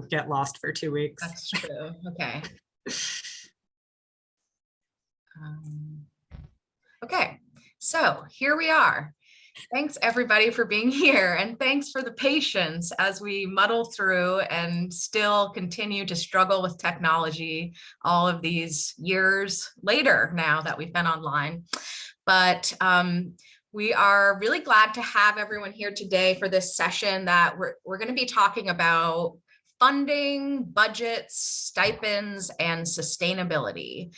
get lost for 2 weeks. That's true. Okay. Okay, so here we are. Thanks everybody for being here, and thanks for the patience as we muddle through and still continue to struggle with technology all of these years later now that we've been online. But we are really glad to have everyone here today for this session that we're going to be talking about funding, budgets, stipends, and sustainability.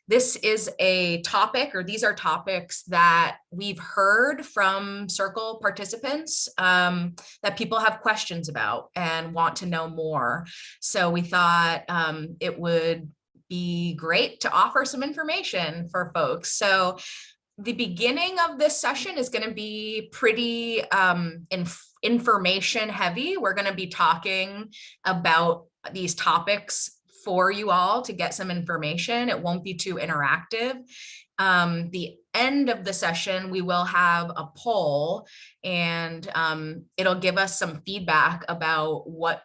This is a topic, or these are topics that we've heard from Circle participants that people have questions about and want to know more. So we thought it would be great to offer some information for folks. So the beginning of this session is going to be pretty information heavy. We're going to be talking about these topics for you all to get some information. It won't be too interactive. The end of the session, we will have a poll, and it'll give us some feedback about what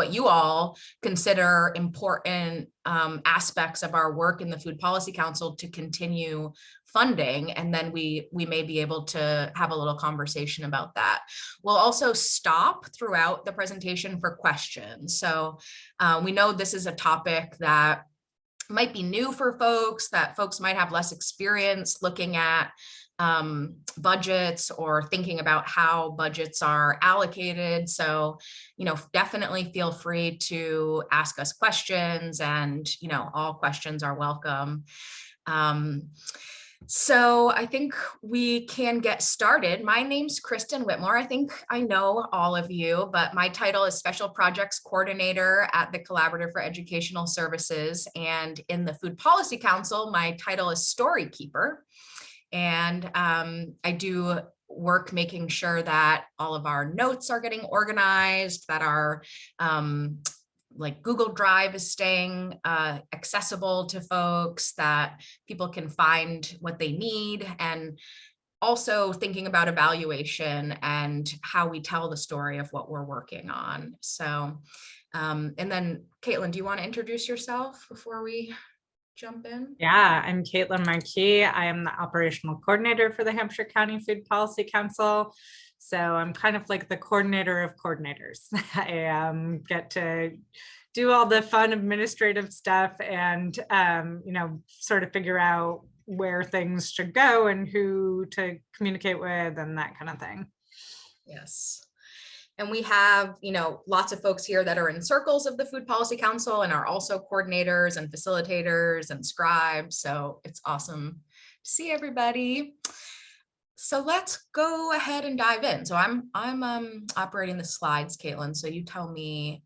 you all consider important aspects of our work in the Food Policy Council to continue funding, and then we may be able to have a little conversation about that. We'll also stop throughout the presentation for questions. So we know this is a topic that might be new for folks, that folks might have less experience looking at budgets or thinking about how budgets are allocated. So, definitely feel free to ask us questions, and, all questions are welcome. So I think we can get started. My name's Kristen Whitmore. I think I know all of you, but my title is Special Projects Coordinator at the Collaborative for Educational Services. And in the Food Policy Council, my title is Story Keeper. And I do work making sure that all of our notes are getting organized, that our like Google Drive is staying accessible to folks, that people can find what they need, and also thinking about evaluation and how we tell the story of what we're working on. So, and then Caitlin, do you want to introduce yourself before we jump in? Yeah, I'm Caitlin Marquis. I am the operational coordinator for the Hampshire County Food Policy Council. So I'm kind of like the coordinator of coordinators. I get to do all the fun administrative stuff and, sort of figure out where things should go and who to communicate with and that kind of thing. Yes. And we have, lots of folks here that are in circles of the Food Policy Council and are also coordinators and facilitators and scribes. So it's awesome to see everybody. So let's go ahead and dive in. So I'm operating the slides, Caitlin. So you tell me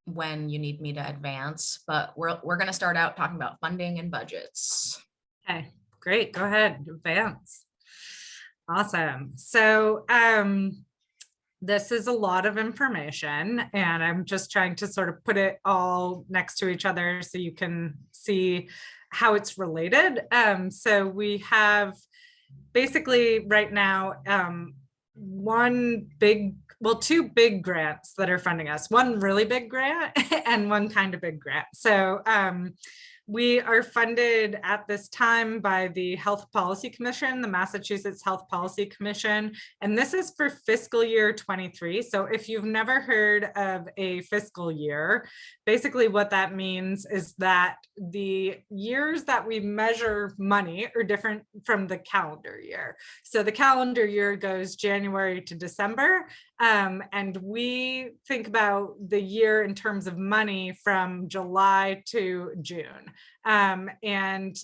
when you need me to advance, but we're going to start out talking about funding and budgets. Okay, great. Go ahead, advance. Awesome. So this is a lot of information, and I'm just trying to sort of put it all next to each other so you can see how it's related. So we have basically right now two big grants that are funding us, one really big grant and one kind of big grant. So we are funded at this time by the Health Policy Commission, the Massachusetts Health Policy Commission, and this is for fiscal year 23. So if you've never heard of a fiscal year, basically what that means is that the years that we measure money are different from the calendar year. So the calendar year goes January to December, and we think about the year in terms of money from July to June. And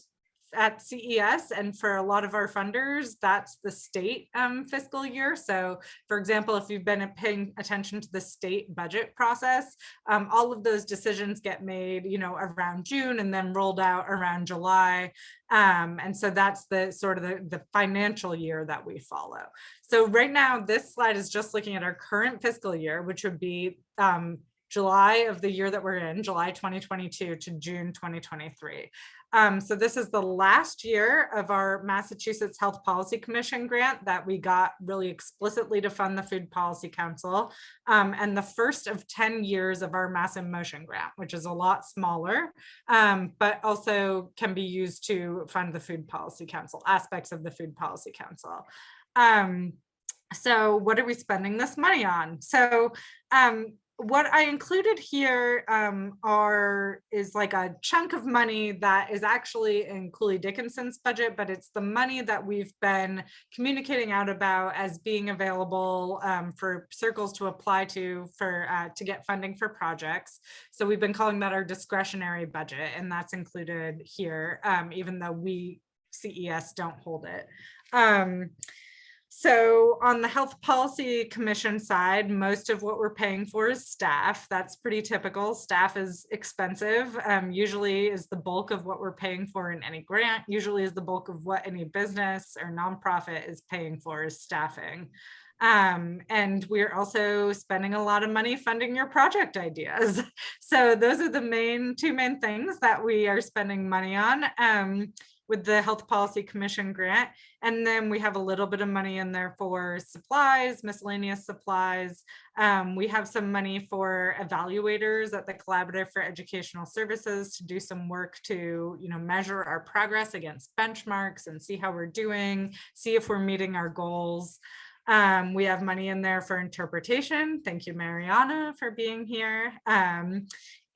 at CES and for a lot of our funders, that's the state fiscal year. So for example, if you've been paying attention to the state budget process, all of those decisions get made, around June and then rolled out around July. And so that's the sort of the financial year that we follow. So right now, this slide is just looking at our current fiscal year, which would be July of the year that we're in, July 2022 to June 2023. So this is the last year of our Massachusetts Health Policy Commission grant that we got really explicitly to fund the Food Policy Council, and the first of 10 years of our Mass in Motion grant, which is a lot smaller, but also can be used to fund the Food Policy Council, aspects of the Food Policy Council. So what are we spending this money on? So what I included here is like a chunk of money that is actually in Cooley Dickinson's budget, but it's the money that we've been communicating out about as being available for circles to apply to get funding for projects. So we've been calling that our discretionary budget, and that's included here, even though we CES don't hold it. So on the Health Policy Commission side, most of what we're paying for is staff. That's pretty typical. Staff is expensive, usually is the bulk of what we're paying for in any grant, usually is the bulk of what any business or nonprofit is paying for is staffing. And we're also spending a lot of money funding your project ideas. So those are the two main things that we are spending money on. With the Health Policy Commission grant. And then we have a little bit of money in there for supplies, miscellaneous supplies. We have some money for evaluators at the Collaborative for Educational Services to do some work to, measure our progress against benchmarks and see how we're doing, see if we're meeting our goals. We have money in there for interpretation. Thank you, Mariana, for being here.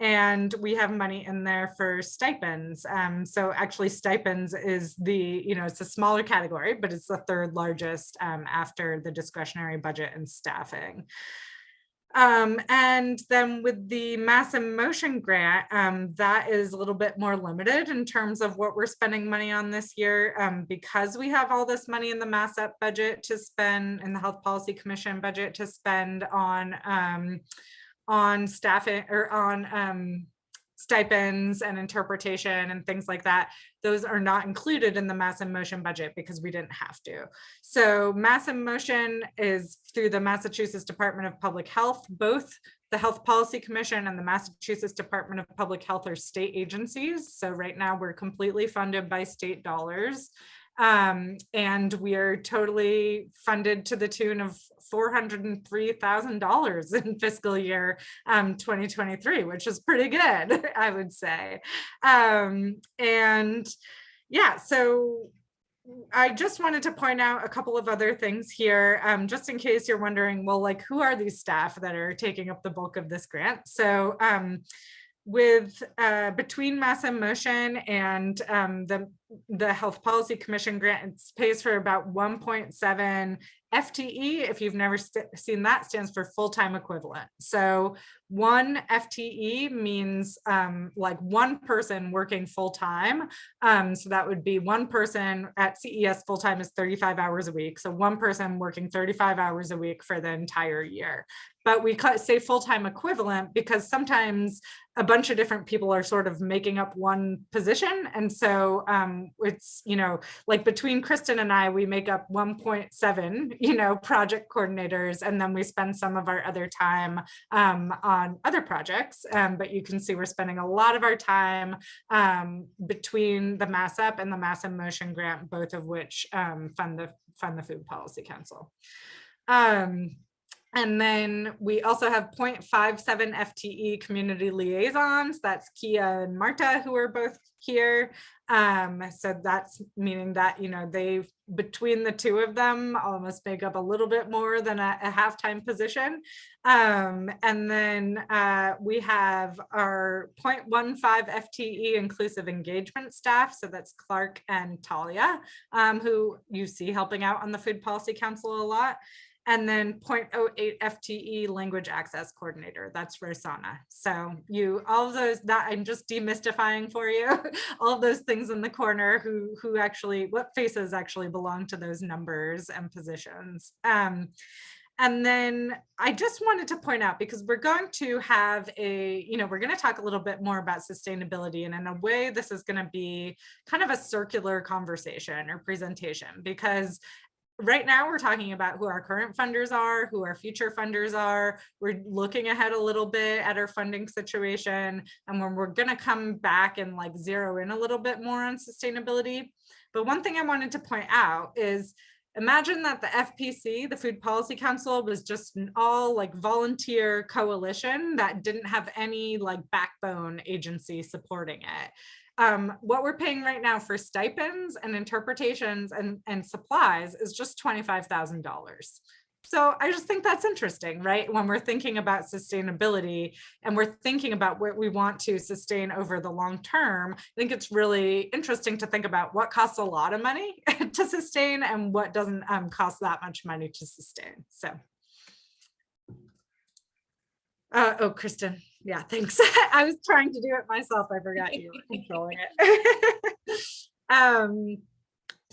And we have money in there for stipends. So actually stipends is it's a smaller category, but it's the third largest after the discretionary budget and staffing. And then with the Mass in Motion grant, that is a little bit more limited in terms of what we're spending money on this year, because we have all this money in the Mass Up budget to spend, in the Health Policy Commission budget to spend on staffing or on stipends and interpretation and things like that. Those are not included in the Mass in Motion budget because we didn't have to. So Mass in Motion is through the Massachusetts Department of Public Health. Both the Health Policy Commission and the Massachusetts Department of Public Health are state agencies. So right now we're completely funded by state dollars. And we are totally funded to the tune of $403,000 in fiscal year 2023, which is pretty good, I would say. And yeah, so I just wanted to point out a couple of other things here, just in case you're wondering, well, like, who are these staff that are taking up the bulk of this grant? So between Mass in Motion and the Health Policy Commission grant, it pays for about 1.7 FTE. If you've never seen that, stands for full-time equivalent. So one FTE means like one person working full-time. So that would be one person at CES full-time is 35 hours a week. So one person working 35 hours a week for the entire year. But we say full-time equivalent because sometimes a bunch of different people are sort of making up one position. And so it's, like between Kristen and I, we make up 1.7, project coordinators, and then we spend some of our other time on other projects. But you can see we're spending a lot of our time between the Mass Up and the Mass in Motion grant, both of which fund the Food Policy Council. And then we also have 0.57 FTE community liaisons. That's Kia and Marta, who are both here. So that's meaning that, they, between the two of them, almost make up a little bit more than a half-time position. And then we have our 0.15 FTE inclusive engagement staff. So that's Clark and Talia, who you see helping out on the Food Policy Council a lot. And then 0.08 FTE language access coordinator, that's Rosanna. So all of those, that I'm just demystifying for you, all of those things in the corner who actually, what faces actually belong to those numbers and positions. And then I just wanted to point out, because we're going to have we're going to talk a little bit more about sustainability, and in a way, this is going to be kind of a circular conversation or presentation, because right now we're talking about who our current funders are, who our future funders are. We're looking ahead a little bit at our funding situation, and when we're going to come back and like zero in a little bit more on sustainability. But one thing I wanted to point out is, imagine that the FPC, the Food Policy Council, was just an all like volunteer coalition that didn't have any like backbone agency supporting it. What we're paying right now for stipends and interpretations and supplies is just $25,000. So I just think that's interesting, right? When we're thinking about sustainability and we're thinking about what we want to sustain over the long term, I think it's really interesting to think about what costs a lot of money to sustain and what doesn't cost that much money to sustain. So, oh, Kristen, yeah, thanks. I was trying to do it myself. I forgot you were controlling it.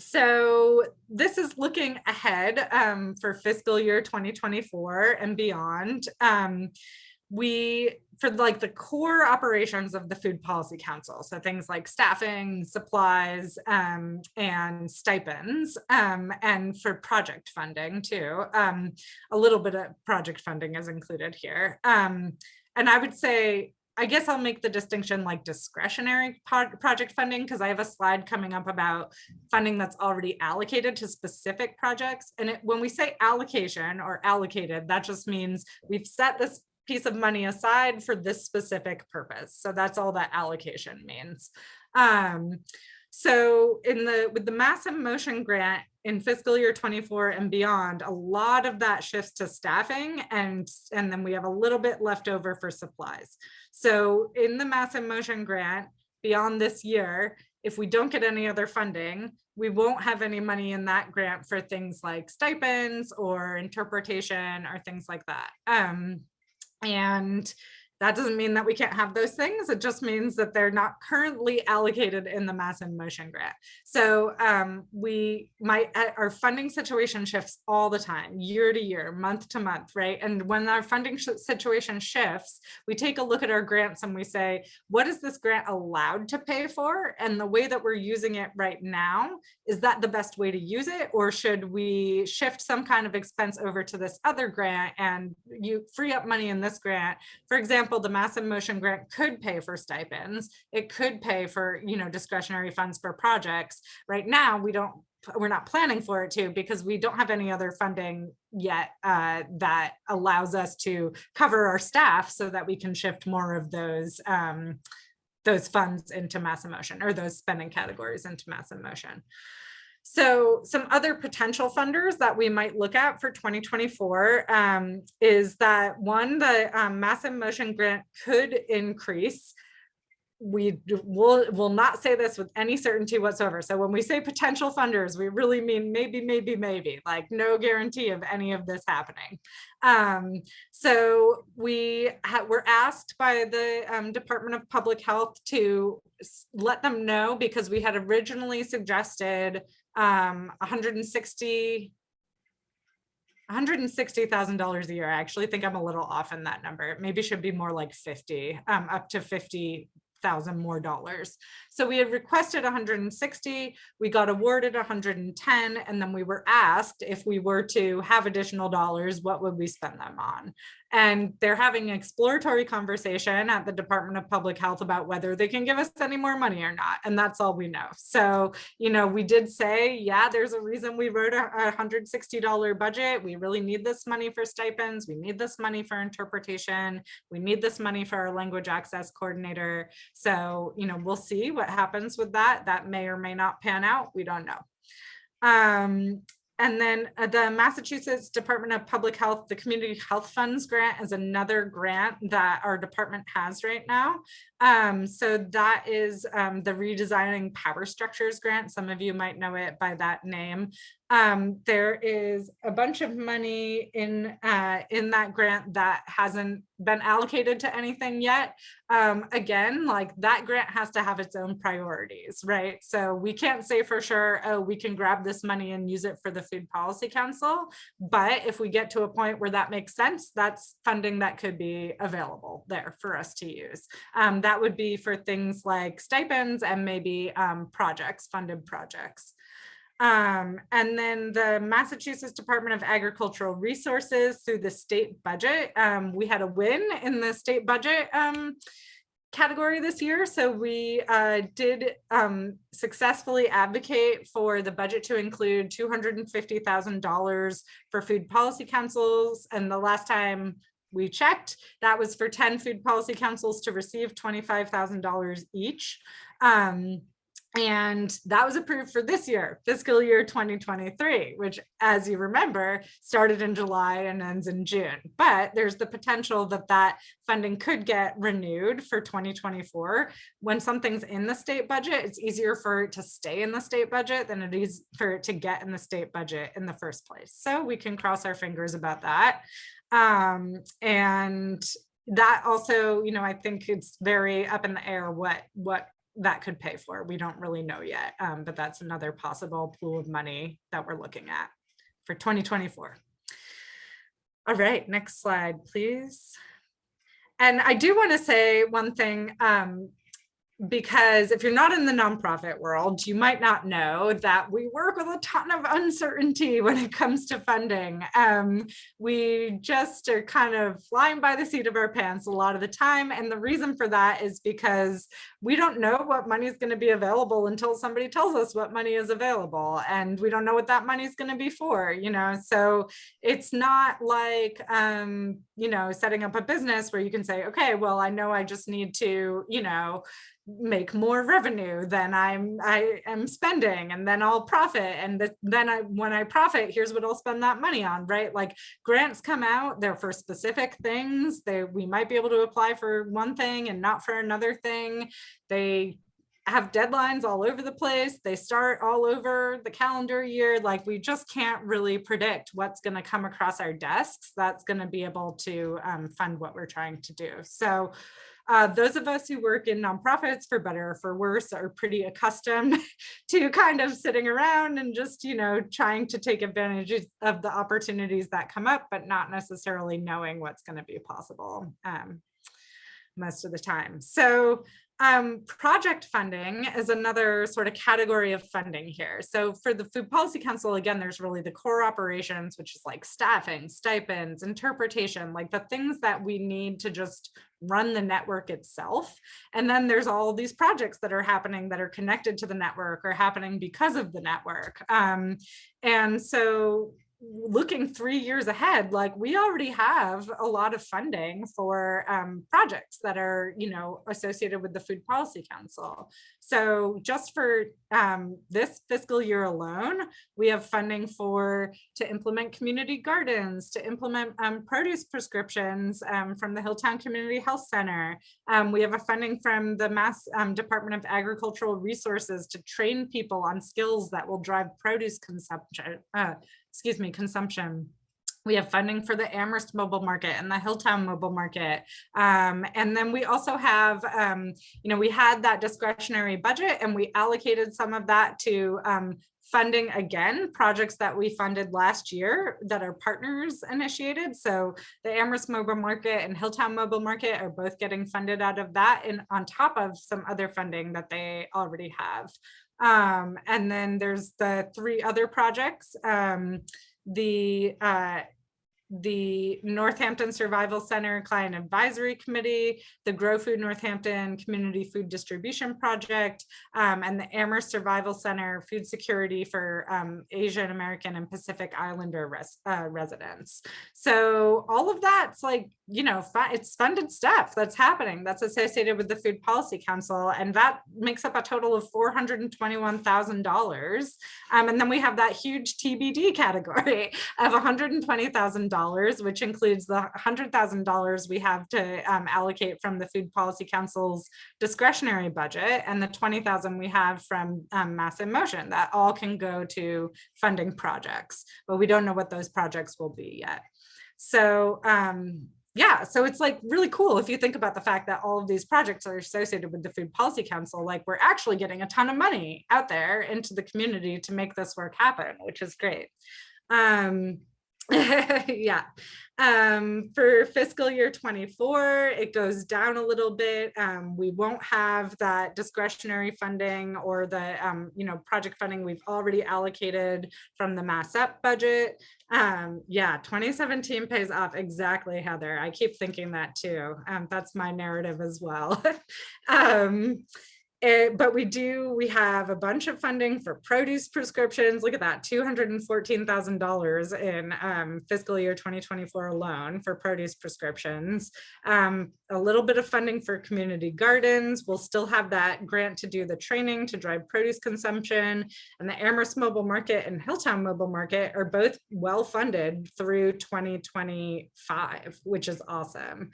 So this is looking ahead for fiscal year 2024 and beyond. For like the core operations of the Food Policy Council, so things like staffing, supplies, and stipends, and for project funding too. A little bit of project funding is included here. And I would say, I guess I'll make the distinction like discretionary project funding, because I have a slide coming up about funding that's already allocated to specific projects. And when we say allocation or allocated, that just means we've set this piece of money aside for this specific purpose. So that's all that allocation means. So with the Mass in Motion grant in fiscal year 24 and beyond, a lot of that shifts to staffing, and then we have a little bit left over for supplies. So in the Mass in Motion grant, beyond this year, if we don't get any other funding, we won't have any money in that grant for things like stipends or interpretation or things like that. And that doesn't mean that we can't have those things. It just means that they're not currently allocated in the Mass in Motion grant. So our funding situation shifts all the time, year to year, month to month, right? And when our funding situation shifts, we take a look at our grants and we say, what is this grant allowed to pay for? And the way that we're using it right now, is that the best way to use it? Or should we shift some kind of expense over to this other grant and you free up money in this grant? For example, the Mass in Motion grant could pay for stipends. It could pay for, discretionary funds for projects. Right now, we're not planning for it to, because we don't have any other funding yet that allows us to cover our staff so that we can shift more of those funds into Mass in Motion, or those spending categories into Mass in Motion. So some other potential funders that we might look at for 2024 is that one, the Mass in Motion grant could increase. We will not say this with any certainty whatsoever. So when we say potential funders, we really mean maybe, like no guarantee of any of this happening. So we were asked by the Department of Public Health to let them know, because we had originally suggested $160,000 a year. I actually think I'm a little off in that number. It maybe should be more like 50, up to 50,000 more dollars. So we had requested 160, we got awarded 110, and then we were asked if we were to have additional dollars, what would we spend them on? And they're having an exploratory conversation at the Department of Public Health about whether they can give us any more money or not. And that's all we know. So, we did say, yeah, there's a reason we wrote a $160 budget. We really need this money for stipends. We need this money for interpretation. We need this money for our language access coordinator. So, we'll see what happens with that. That may or may not pan out. We don't know. And then the Massachusetts Department of Public Health, the Community Health Funds grant is another grant that our department has right now. So that is the Redesigning Power Structures grant. Some of you might know it by that name. There is a bunch of money in that grant that hasn't been allocated to anything yet. Again, like that grant has to have its own priorities, right? So we can't say for sure, oh, we can grab this money and use it for the Food Policy Council. But if we get to a point where that makes sense, that's funding that could be available there for us to use. That would be for things like stipends and maybe projects, funded projects. And then the Massachusetts Department of Agricultural Resources through the state budget. We had a win in the state budget category this year. So we did successfully advocate for the budget to include $250,000 for food policy councils. And the last time we checked, that was for 10 food policy councils to receive $25,000 each. And that was approved for this year, fiscal year 2023, which, as you remember, started in July and ends in June. But there's the potential that that funding could get renewed for 2024. When something's in the state budget, it's easier for it to stay in the state budget than it is for it to get in the state budget in the first place. So we can cross our fingers about that. And that also, you know, I think it's very up in the air what that could pay for. We don't really know yet, but that's another possible pool of money that we're looking at for 2024. All right, next slide, please. And I do want to say one thing, because if you're not in the nonprofit world, you might not know that we work with a ton of uncertainty when it comes to funding. We just are kind of flying by the seat of our pants a lot of the time. And the reason for that is because we don't know what money is going to be available until somebody tells us what money is available. And we don't know what that money is going to be for, you know, so it's not like, you know, setting up a business where you can say, okay, well, I know I just need to, you know, make more revenue than I am spending, and then I'll profit, and when I profit, here's what I'll spend that money on, right? Like grants come out, they're for specific things. We might be able to apply for one thing and not for another thing. They have deadlines all over the place. They start all over the calendar year. Like we just can't really predict what's going to come across our desks that's going to be able to fund what we're trying to do. So those of us who work in nonprofits, for better or for worse, are pretty accustomed to kind of sitting around and just, you know, trying to take advantage of the opportunities that come up, but not necessarily knowing what's going to be possible most of the time. So project funding is another sort of category of funding here. So for the Food Policy Council, again, there's really the core operations, which is like staffing, stipends, interpretation, like the things that we need to just run the network itself. And then there's all these projects that are happening that are connected to the network or happening because of the network. And so looking 3 years ahead, like we already have a lot of funding for projects that are, you know, associated with the Food Policy Council. So just for this fiscal year alone, we have funding to implement community gardens, to implement produce prescriptions from the Hilltown Community Health Center. We have a funding from the Mass Department of Agricultural Resources to train people on skills that will drive produce consumption. We have funding for the Amherst mobile market and the Hilltown mobile market. And then we also have, you know, we had that discretionary budget and we allocated some of that to funding, again, projects that we funded last year that are partners initiated. So the Amherst mobile market and Hilltown mobile market are both getting funded out of that, and on top of some other funding that they already have. And then there's the 3 other projects, the Northampton Survival Center Client Advisory Committee, the Grow Food Northampton Community Food Distribution Project, and the Amherst Survival Center Food Security for Asian American and Pacific Islander residents. So all of that's like, you know, it's funded stuff that's happening that's associated with the Food Policy Council, and that makes up a total of $421,000. And then we have that huge TBD category of $120,000, which includes the $100,000 we have to allocate from the Food Policy Council's discretionary budget, and the $20,000 we have from Mass in Motion. That all can go to funding projects, but we don't know what those projects will be yet. So yeah, so it's like really cool if you think about the fact that all of these projects are associated with the Food Policy Council. Like we're actually getting a ton of money out there into the community to make this work happen, which is great. Yeah. For fiscal year 24, it goes down a little bit. We won't have that discretionary funding or the project funding we've already allocated from the Mass Up budget. Yeah, 2017 pays off. Exactly, Heather. I keep thinking that too. That's my narrative as well. But we have a bunch of funding for produce prescriptions. Look at that, $214,000 in fiscal year 2024 alone for produce prescriptions. A little bit of funding for community gardens. We'll still have that grant to do the training to drive produce consumption. And the Amherst Mobile Market and Hilltown Mobile Market are both well funded through 2025, which is awesome.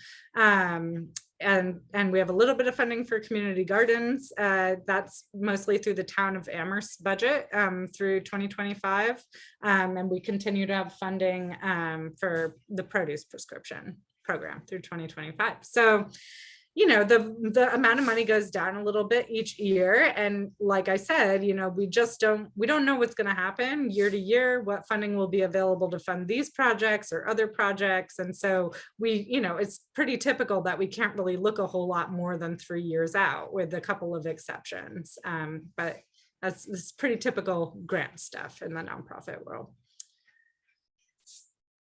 And we have a little bit of funding for community gardens. That's mostly through the town of Amherst budget through 2025. And we continue to have funding for the produce prescription program through 2025. So, the amount of money goes down a little bit each year. And like I said, we don't know what's going to happen year to year, what funding will be available to fund these projects or other projects. And so it's pretty typical that we can't really look a whole lot more than 3 years out, with a couple of exceptions. But that's pretty typical grant stuff in the nonprofit world.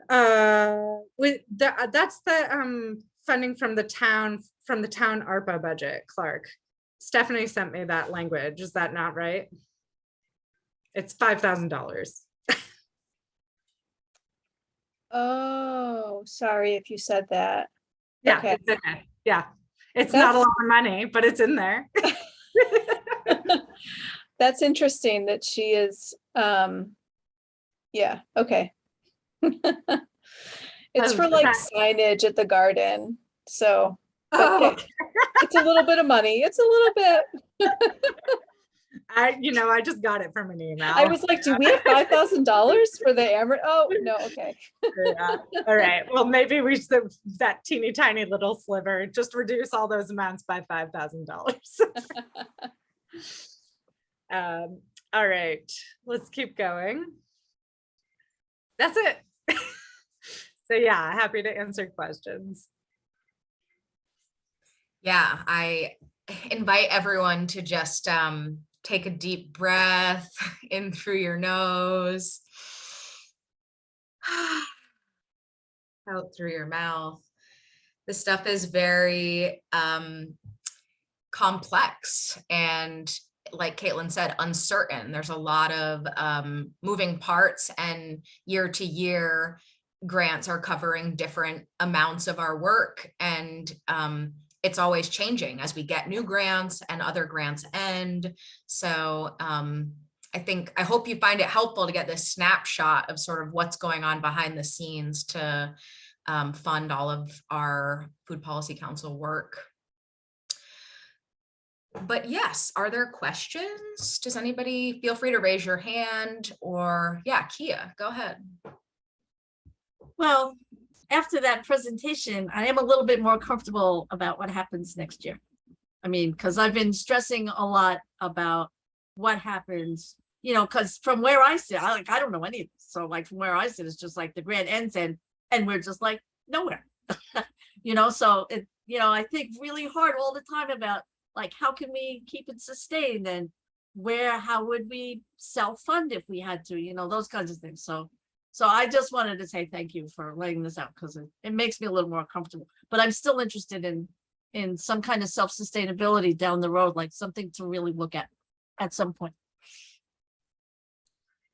That's the funding from the town ARPA budget, Clark. Stephanie sent me that language. Is that not right? It's $5,000. Oh, sorry if you said that. Yeah, Okay. it's okay. Yeah, it's not a lot of money, but it's in there. That's interesting that she is, yeah, okay. It's for like signage at the garden, so it's a little bit of money. It's a little bit. I just got it from an email. I was like, do we have $5,000 for the Amber? Oh, no, okay. Yeah. All right. Well, maybe we should, that teeny tiny little sliver, just reduce all those amounts by $5,000. All right, let's keep going. That's it. So yeah, happy to answer questions. Yeah, I invite everyone to just take a deep breath in through your nose, out through your mouth. This stuff is very complex and, like Caitlin said, uncertain. There's a lot of moving parts, and year to year grants are covering different amounts of our work, and it's always changing as we get new grants and other grants end. So I hope you find it helpful to get this snapshot of sort of what's going on behind the scenes to fund all of our Food Policy Council work. But yes, are there questions? Does anybody feel free to raise your hand, or yeah, Kia, go ahead. Well, after that presentation, I am a little bit more comfortable about what happens next year. I mean, because I've been stressing a lot about what happens, because from where I sit, I don't know any of this. So like from where I sit, it's just like the grant ends and we're just like nowhere, so it, I think really hard all the time about like, how can we keep it sustained, and how would we self-fund if we had to, those kinds of things. So I just wanted to say thank you for laying this out, because it makes me a little more comfortable, but I'm still interested in some kind of self-sustainability down the road, like something to really look at some point.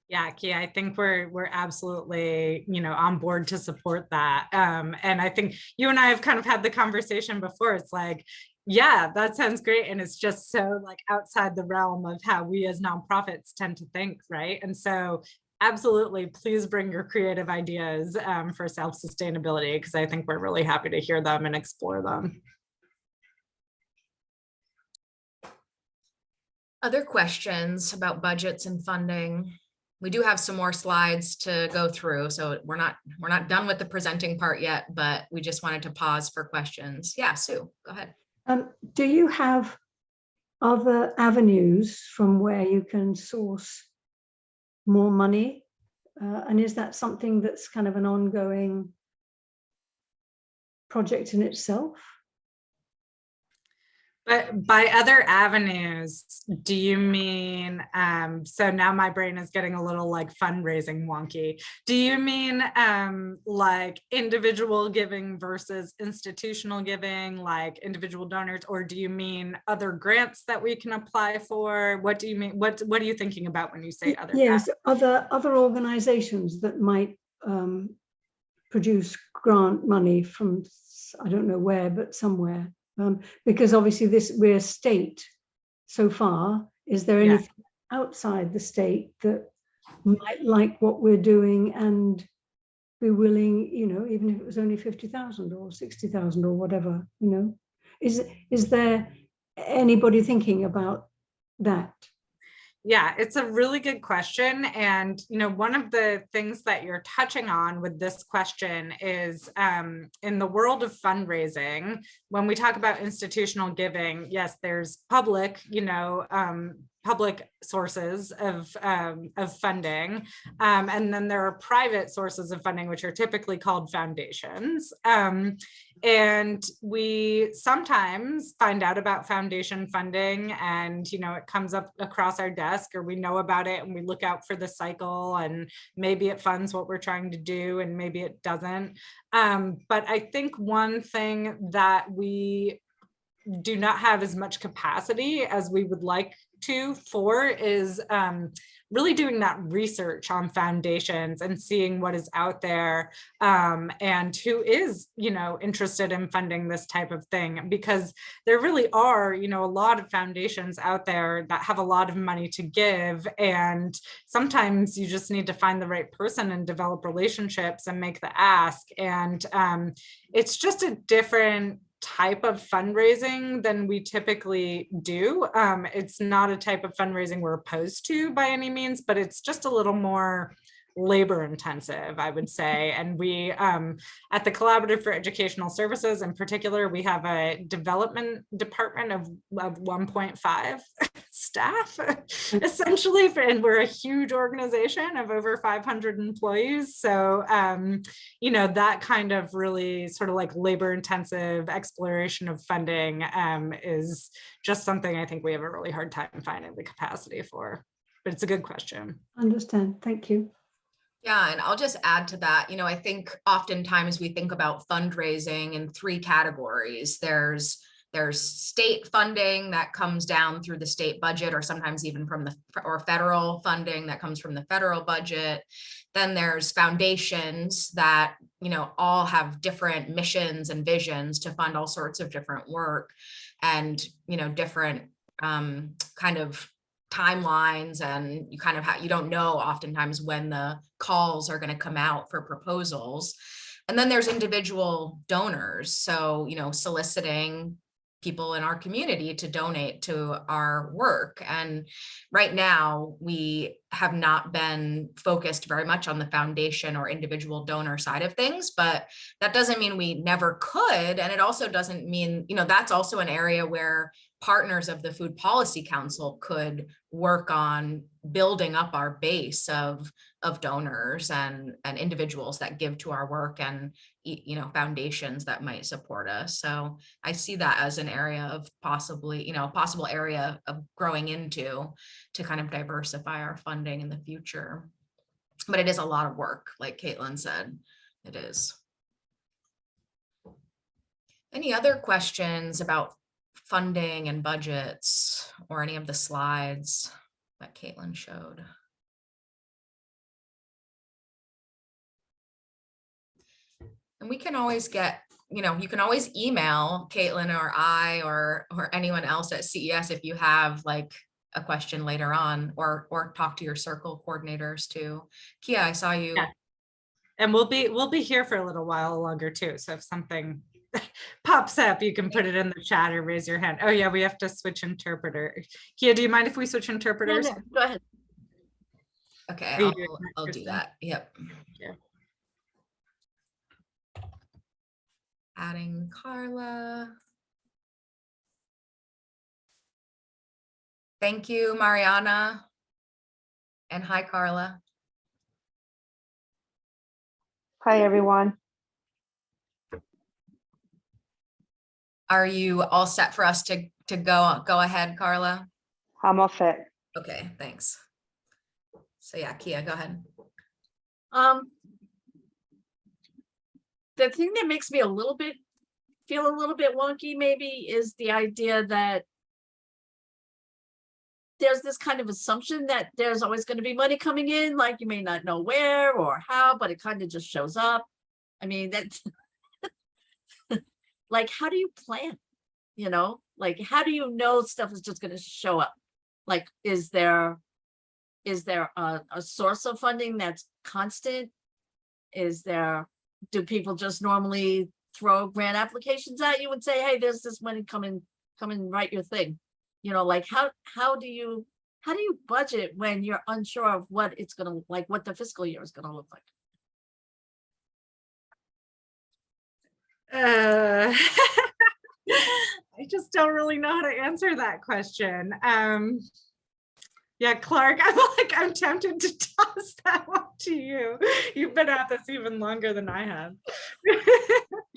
Yeah, Kia, I think we're absolutely, on board to support that. And I think you and I have kind of had the conversation before. It's like, yeah, that sounds great. And it's just so like outside the realm of how we as nonprofits tend to think, right? And so absolutely, please bring your creative ideas for self-sustainability, because I think we're really happy to hear them and explore them. Other questions about budgets and funding? We do have some more slides to go through, so we're not done with the presenting part yet, but we just wanted to pause for questions. Yeah, Sue, go ahead. Do you have other avenues from where you can source more money And is that something that's kind of an ongoing project in itself? But by other avenues, do you mean, so now my brain is getting a little like fundraising wonky. Do you mean like individual giving versus institutional giving, like individual donors, or do you mean other grants that we can apply for? What do you mean? What are you thinking about when you say other? Yes, other organizations that might produce grant money from, I don't know where, but somewhere. Because obviously we're state so far. Is there anything outside the state that might like what we're doing and be willing, even if it was only 50,000 or 60,000 or whatever, is there anybody thinking about that? Yeah, it's a really good question. And, one of the things that you're touching on with this question is in the world of fundraising, when we talk about institutional giving, yes, there's public, public sources of funding. And then there are private sources of funding, which are typically called foundations. And we sometimes find out about foundation funding and, it comes up across our desk, or we know about it and we look out for the cycle, and maybe it funds what we're trying to do and maybe it doesn't. But I think one thing that we do not have as much capacity as we would like to for is really doing that research on foundations and seeing what is out there and who is, interested in funding this type of thing, because there really are, a lot of foundations out there that have a lot of money to give. And sometimes you just need to find the right person and develop relationships and make the ask. And it's just a different type of fundraising than we typically do. It's not a type of fundraising we're opposed to by any means, but it's just a little more labor intensive, I would say. And we, at the Collaborative for Educational Services in particular, we have a development department of 1.5 staff, essentially, and we're a huge organization of over 500 employees. So, that kind of really sort of like labor intensive exploration of funding is just something I think we have a really hard time finding the capacity for. But it's a good question. Understand. Thank you. Yeah, and I'll just add to that, I think oftentimes we think about fundraising in three categories. There's state funding that comes down through the state budget, or sometimes even or federal funding that comes from the federal budget. Then there's foundations that, all have different missions and visions to fund all sorts of different work and, different kind of timelines, and you kind of you don't know oftentimes when the calls are going to come out for proposals. And then there's individual donors, so soliciting people in our community to donate to our work. And right now we have not been focused very much on the foundation or individual donor side of things, but that doesn't mean we never could. And it also doesn't mean, that's also an area where partners of the Food Policy Council could work on building up our base of donors and individuals that give to our work, and foundations that might support us. So I see that as an area of possible area of growing into to kind of diversify our funding in the future. But it is a lot of work, like Caitlin said, it is. Any other questions about funding and budgets or any of the slides that Caitlin showed? And we can always get, you can always email Caitlin or I or anyone else at CES if you have like a question later on, or talk to your circle coordinators too. Kia, I saw you. Yeah. And we'll be here for a little while longer too. So if something pops up, you can put it in the chat or raise your hand. Oh yeah, we have to switch interpreter. Kia, do you mind if we switch interpreters? No, go ahead. Okay, I'll do that. Yep. Yeah. Adding Carla. Thank you, Mariana. And hi, Carla. Hi, everyone. Are you all set for us to go ahead, Carla? I'm all set. Okay, thanks. So yeah, Kia, go ahead. The thing that makes me feel a little bit wonky maybe is the idea that there's this kind of assumption that there's always going to be money coming in, like you may not know where or how, but it kind of just shows up. I mean, that's like, how do you plan? You know, like, how do you know stuff is just going to show up? Like, is there a source of funding that's constant? Do people just normally throw grant applications at you and say, hey, there's this money, come and write your thing? You know, like how do you budget when you're unsure of what it's gonna, like, what the fiscal year is gonna look like? I just don't really know how to answer that question. Yeah, Clark, I'm tempted to toss that one to you. You've been at this even longer than I have.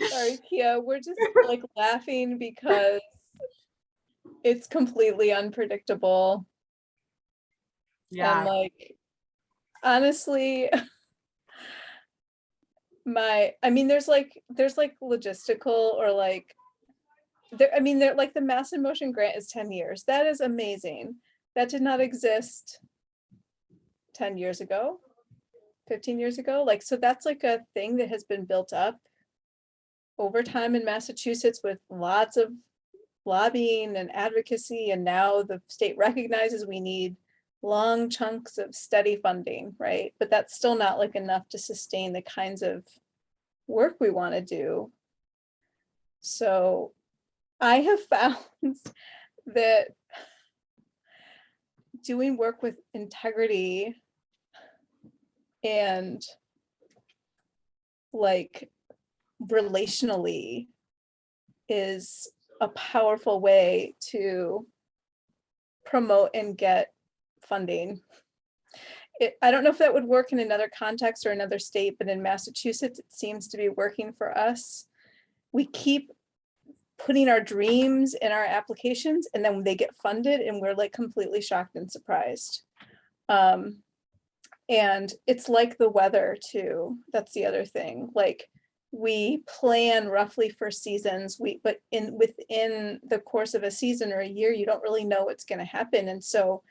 Sorry, Kia, we're just like laughing because it's completely unpredictable. Yeah. And like, honestly, there's logistical or like, they're like the Mass in Motion grant is 10 years. That is amazing. That did not exist 10 years ago, 15 years ago. Like, so that's like a thing that has been built up over time in Massachusetts with lots of lobbying and advocacy. And now the state recognizes we need long chunks of steady funding, right? But that's still not like enough to sustain the kinds of work we want to do. So I have found that doing work with integrity and like relationally is a powerful way to promote and get funding. I don't know if that would work in another context or another state, but in Massachusetts, it seems to be working for us. We keep putting our dreams in our applications, and then when they get funded, and we're like completely shocked and surprised. And it's like the weather too. That's the other thing. Like, we plan roughly for seasons, but within the course of a season or a year, you don't really know what's going to happen. And so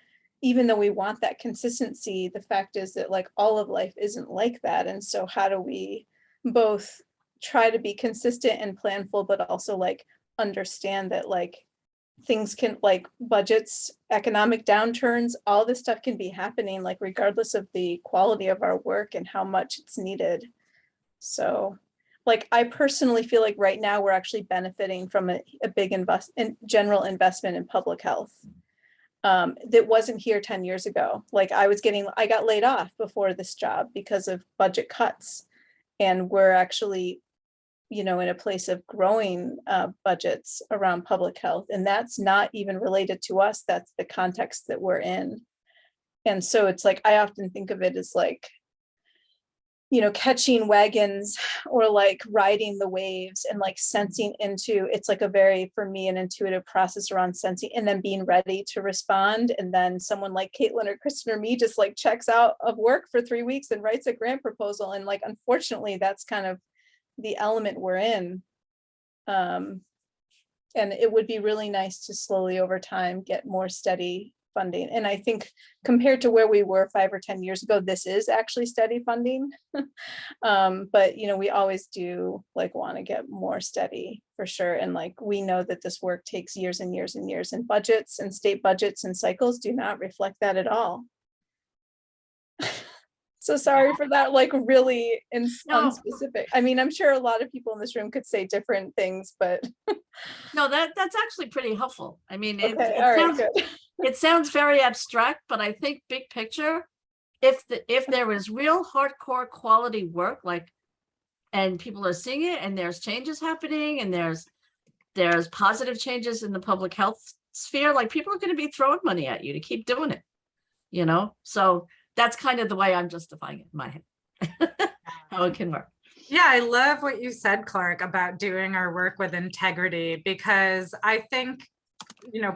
even though we want that consistency, the fact is that like all of life isn't like that. And so how do we both try to be consistent and planful, but also like understand that like things can, like budgets, economic downturns, all this stuff can be happening like regardless of the quality of our work and how much it's needed. So like, I personally feel like right now we're actually benefiting from a big general investment in public health that wasn't here 10 years ago. Like I got laid off before this job because of budget cuts, and we're actually, you know, in a place of growing budgets around public health. And that's not even related to us. That's the context that we're in. And so it's like, I often think of it as like, you know, catching wagons or like riding the waves and like sensing into, it's like a very, for me, an intuitive process around sensing and then being ready to respond. And then someone like Caitlin or Kristen or me just like checks out of work for 3 weeks and writes a grant proposal. And like, unfortunately, that's kind of the element we're in. And it would be really nice to slowly over time get more steady funding. And I think compared to where we were 5 or 10 years ago, this is actually steady funding. But you know, we always do like want to get more steady for sure. And like, we know that this work takes years and years and years, and budgets and state budgets and cycles do not reflect that at all. So sorry for that, like really unspecific. I mean, I'm sure a lot of people in this room could say different things, but. No, that's actually pretty helpful. I mean, Okay, all right, good. It sounds very abstract, but I think big picture, if there is real hardcore quality work, like, and people are seeing it and there's changes happening and there's positive changes in the public health sphere, like people are going to be throwing money at you to keep doing it, you know? So that's kind of the way I'm justifying it in my head, how it can work. Yeah, I love what you said, Clark, about doing our work with integrity, because I think,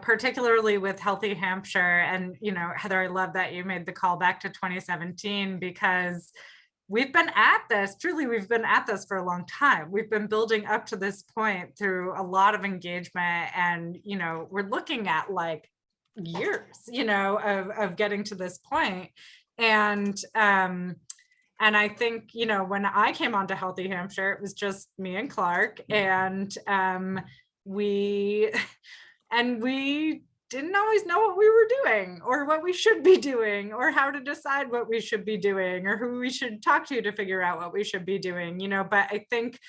particularly with Healthy Hampshire, and, Heather, I love that you made the call back to 2017, because we've been at this, truly, we've been at this for a long time. We've been building up to this point through a lot of engagement, and, we're looking at like years, of getting to this point. And I think, when I came onto Healthy Hampshire, it was just me and Clark, and we didn't always know what we were doing or what we should be doing or how to decide what we should be doing or who we should talk to figure out what we should be doing, but I think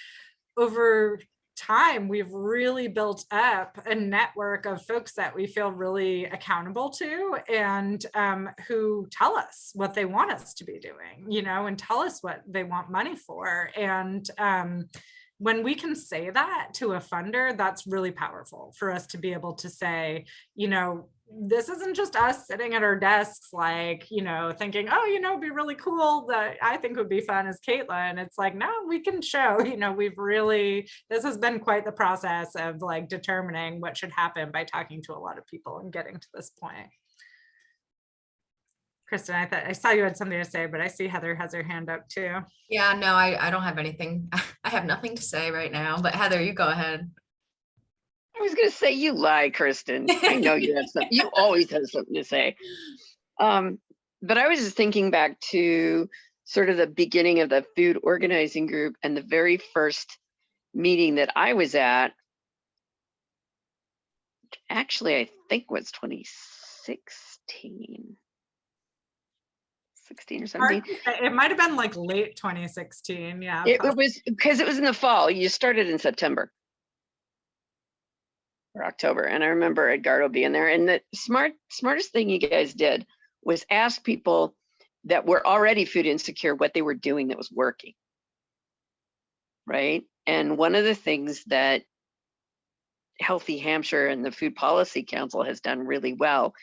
over time we've really built up a network of folks that we feel really accountable to, and who tell us what they want us to be doing, and tell us what they want money for. And when we can say that to a funder, that's really powerful for us to be able to say, this isn't just us sitting at our desks, like, thinking, oh, it'd be really cool, that I think would be fun as Caitlin. It's like, no, we can show, this has been quite the process of like determining what should happen by talking to a lot of people and getting to this point. Kristen, I saw you had something to say, but I see Heather has her hand up too. Yeah, no, I don't have anything. I have nothing to say right now, but Heather, you go ahead. I was going to say, you lie, Kristen. I know you have something. You always have something to say. But I was just thinking back to sort of the beginning of the food organizing group, and the very first meeting that I was at, actually, I think was 2016. 16 or 17. It might have been like late 2016. Yeah. It was because it was in the fall. You started in September or October. And I remember Edgardo being there. And the smartest thing you guys did was ask people that were already food insecure what they were doing that was working. Right. And one of the things that Healthy Hampshire and the Food Policy Council has done really well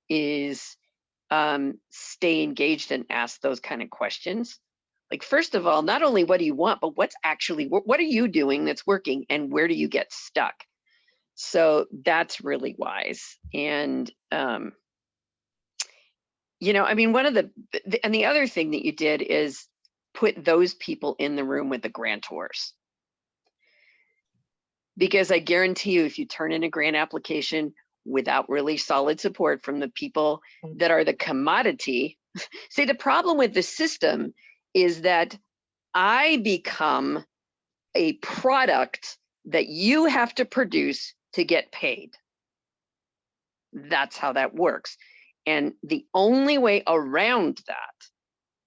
is stay engaged and ask those kind of questions. Like, first of all, not only what do you want, but what are you doing that's working, and where do you get stuck? So that's really wise. And, one of the other thing that you did is put those people in the room with the grantors. Because I guarantee you, if you turn in a grant application without really solid support from the people that are the commodity. See, the problem with the system is that I become a product that you have to produce to get paid. That's how that works. And the only way around that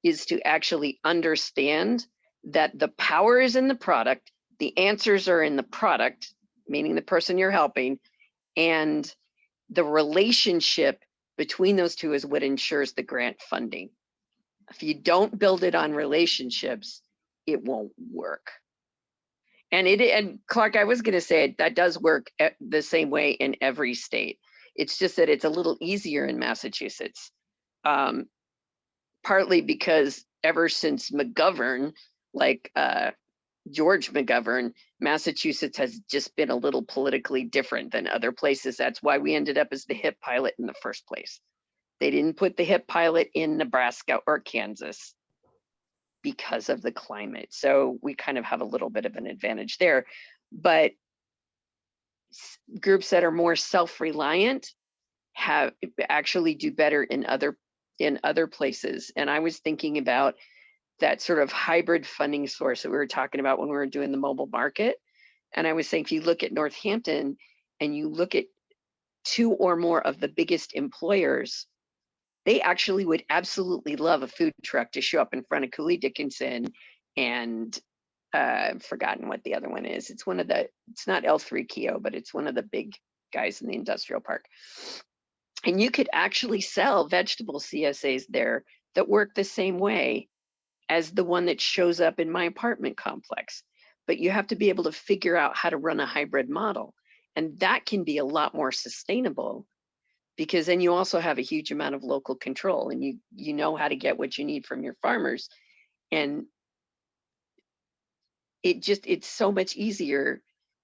is to actually understand that the power is in the product, the answers are in the product, meaning the person you're helping, and the relationship between those two is what ensures the grant funding. If you don't build it on relationships, it won't work. And Clark, I was going to say that does work the same way in every state. It's just that it's a little easier in Massachusetts, partly because ever since McGovern, like George McGovern, Massachusetts has just been a little politically different than other places. That's why we ended up as the HIP pilot in the first place. They didn't put the HIP pilot in Nebraska or Kansas because of the climate. So we kind of have a little bit of an advantage there. But groups that are more self-reliant actually do better in other places. And I was thinking about that sort of hybrid funding source that we were talking about when we were doing the mobile market. And I was saying, if you look at Northampton and you look at 2 or more of the biggest employers, they actually would absolutely love a food truck to show up in front of Cooley Dickinson and I've forgotten what the other one is. It's not L3 Keo, but it's one of the big guys in the industrial park. And you could actually sell vegetable CSAs there that work the same way as the one that shows up in my apartment complex. But you have to be able to figure out how to run a hybrid model. And that can be a lot more sustainable because then you also have a huge amount of local control and you know how to get what you need from your farmers. And it's so much easier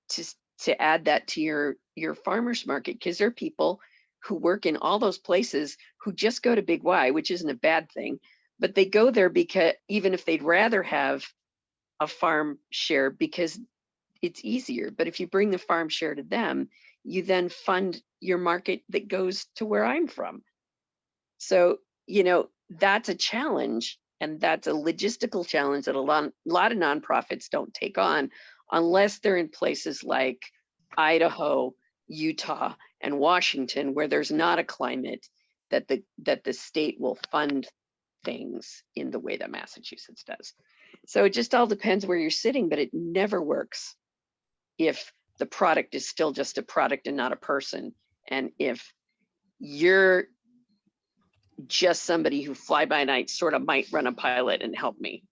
to add that to your farmer's market, because there are people who work in all those places who just go to Big Y, which isn't a bad thing, but they go there because even if they'd rather have a farm share because it's easier. But if you bring the farm share to them, you then fund your market that goes to where I'm from. So, that's a challenge, and that's a logistical challenge that a lot of nonprofits don't take on unless they're in places like Idaho, Utah, and Washington, where there's not a climate that the state will fund things in the way that Massachusetts does. So it just all depends where you're sitting, but it never works if the product is still just a product and not a person. And if you're just somebody who fly by night sort of might run a pilot and help me,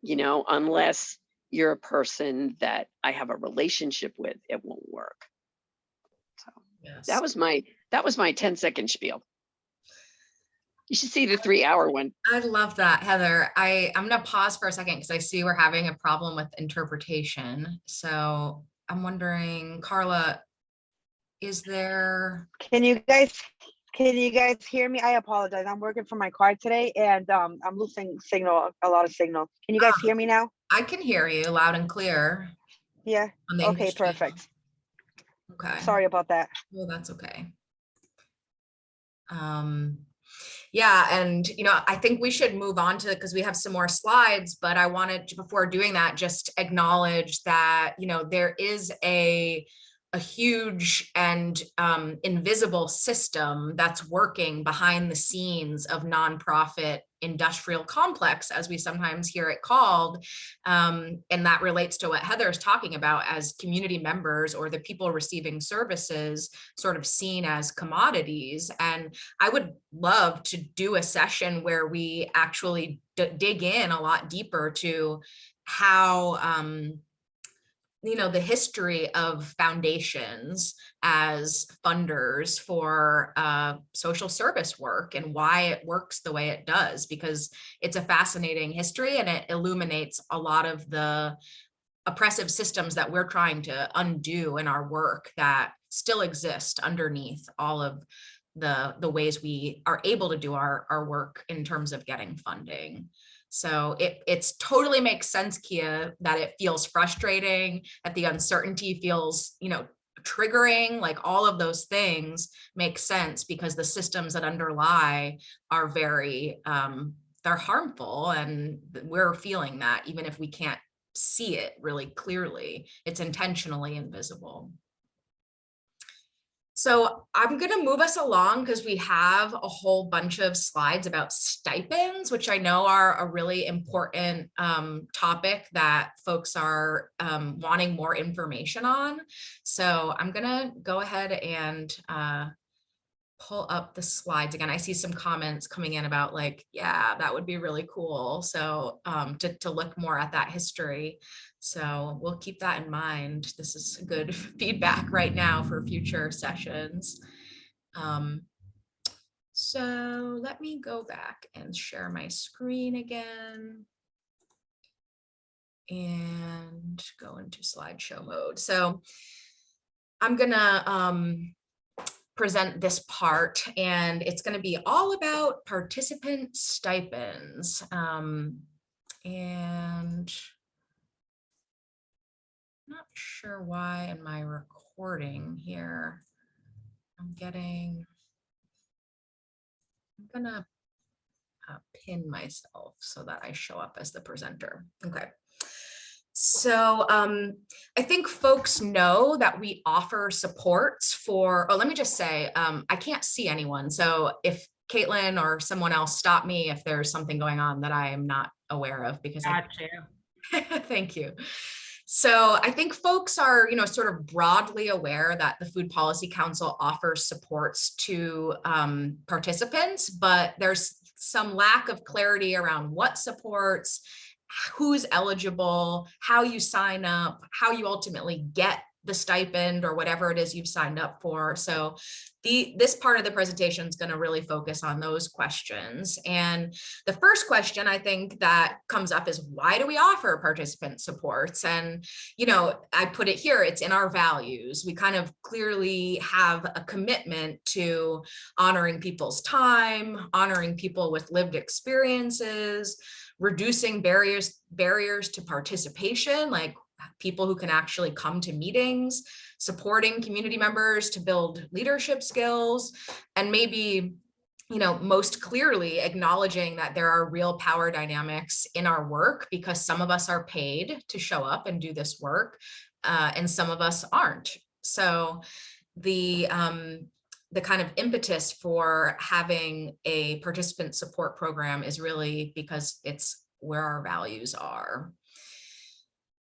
unless you're a person that I have a relationship with, it won't work. So Yes. that was my 10-second spiel. You should see the 3-hour one. I love that, Heather. I'm going to pause for a second because I see we're having a problem with interpretation. So I'm wondering, Carla, is there? Can you guys hear me? I apologize. I'm working from my car today, and I'm losing signal, a lot of signal. Can you guys hear me now? I can hear you loud and clear. Yeah. on the Okay, English channel. perfect. Okay. Sorry about that. Well, that's okay. Yeah, and I think we should move on to, because we have some more slides, but I wanted to, before doing that, just acknowledge that there is a huge and invisible system that's working behind the scenes of nonprofit industrial complex, as we sometimes hear it called. And that relates to what Heather is talking about as community members, or the people receiving services, sort of seen as commodities. And I would love to do a session where we actually dig in a lot deeper to how the history of foundations as funders for social service work and why it works the way it does, because it's a fascinating history and it illuminates a lot of the oppressive systems that we're trying to undo in our work that still exist underneath all of the ways we are able to do our work in terms of getting funding. So it's totally makes sense, Kia, that it feels frustrating, that the uncertainty feels, triggering, like all of those things make sense because the systems that underlie are very, they're harmful, and we're feeling that even if we can't see it really clearly, it's intentionally invisible. So I'm going to move us along because we have a whole bunch of slides about stipends, which I know are a really important topic that folks are wanting more information on. So I'm going to go ahead and pull up the slides again. I see some comments coming in about yeah, that would be really cool. So to look more at that history. So we'll keep that in mind. This is good feedback right now for future sessions. So let me go back and share my screen again and go into slideshow mode. So I'm gonna present this part, and it's going to be all about participant stipends. And not sure why in my recording here, I'm gonna pin myself so that I show up as the presenter. Okay. So I think folks know that we offer supports for, let me just say, I can't see anyone. So if Caitlin or someone else stop me if there's something going on that I am not aware of, because thank you. So I think folks are, sort of broadly aware that the Food Policy Council offers supports to participants, but there's some lack of clarity around what supports, who's eligible, how you sign up, how you ultimately get the stipend or whatever it is you've signed up for. So this part of the presentation is going to really focus on those questions. And the first question I think that comes up is, why do we offer participant supports? And, you know, I put it here, it's in our values. We kind of clearly have a commitment to honoring people's time, honoring people with lived experiences, reducing barriers to participation, like people who can actually come to meetings, supporting community members to build leadership skills, and maybe, you know, most clearly acknowledging that there are real power dynamics in our work, because some of us are paid to show up and do this work, and some of us aren't. So the kind of impetus for having a participant support program is really because it's where our values are.